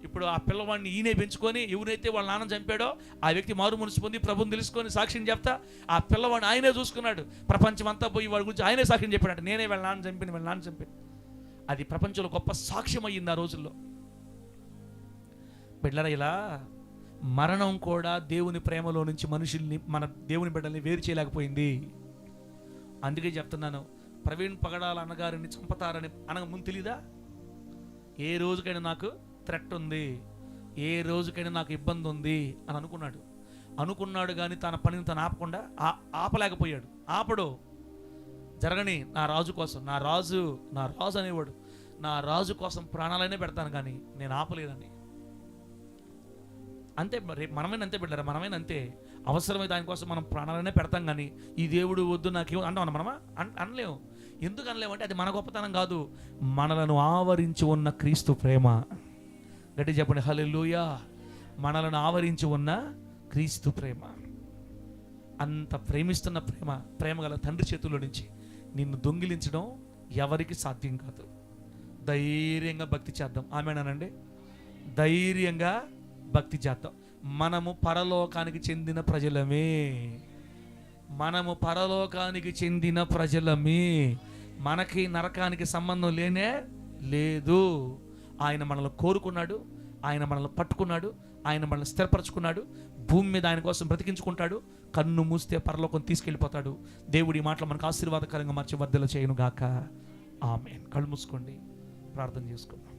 ఇప్పుడు ఆ పిల్లవాడిని ఈయనే పెంచుకొని, ఎవరైతే వాళ్ళ నాన్న చంపాడో ఆ వ్యక్తి మారు మనసు పొంది ప్రభుని తెలుసుకొని సాక్ష్యం చెప్తా ఆ పిల్లవాడిని ఆయనే చూసుకున్నాడు. ప్రపంచం అంతా పోయి వాడి గురించి ఆయనే సాక్ష్యం చెప్పాడు, నేనే వీళ్ళ నాన్న చంపాను. అది ప్రపంచంలో గొప్ప సాక్ష్యం అయ్యింది ఆ రోజుల్లో. బిడ్డలారా, ఇలా మరణం కూడా దేవుని ప్రేమలో నుంచి మనుషుల్ని, మన దేవుని బిడ్డల్ని వేరు చేయలేకపోయింది. అందుకే చెప్తున్నాను, ప్రవీణ్ పగడాల అన్నగారిని చంపుతారని అనగా ముందు తెలీదా? ఏ రోజుకైనా నాకు థ్రెట్ ఉంది, ఏ రోజుకైనా నాకు ఇబ్బంది ఉంది అని అనుకున్నాడు కానీ తన పనిని తను ఆపలేకపోయాడు. ఆపడు, జరగని నా రాజు కోసం, నా రాజు అనేవాడు, నా రాజు కోసం ప్రాణాలైనా పెడతాను కానీ నేను ఆపలేదని. అంతే, రేపు మనమైనా అంతే బిడ్డారా, మనమైనా అంతే. అవసరమైతే దానికోసం మనం ప్రాణాలనే పెడతాం కానీ ఈ దేవుడు వద్దు నాకేమో అంటాం మనమా? అనలేము. ఎందుకు అనలేమంటే అది మన గొప్పతనం కాదు, మనలను ఆవరించి ఉన్న క్రీస్తు ప్రేమ. గట్టి చెప్పండి హల్లెలూయా. మనలను ఆవరించి ఉన్న క్రీస్తు ప్రేమ, అంత ప్రేమిస్తున్న ప్రేమ గల తండ్రి చేతుల్లో నుంచి నిన్ను దొంగిలించడం ఎవరికి సాధ్యం కాదు. ధైర్యంగా భక్తి చేద్దాం. ఆమేనండి, ధైర్యంగా భక్తి చేద్దాం. మనము పరలోకానికి చెందిన ప్రజలమే, మనకి నరకానికి సంబంధం లేనే లేదు. ఆయన మనల్ని కోరుకున్నాడు, ఆయన మనల్ని పట్టుకున్నాడు, ఆయన మనల్ని స్థిరపరచుకున్నాడు. భూమి మీద ఆయన కోసం బ్రతికించుకుంటాడు. కన్ను మూస్తే పరలోకం తీసుకెళ్ళిపోతాడు. దేవుడి మాటలు మనకు ఆశీర్వాదకరంగా మార్చి వర్ధల చేయను గాక. ఆమేన్. కళ్ళు మూసుకోండి, ప్రార్థన చేసుకుందాం.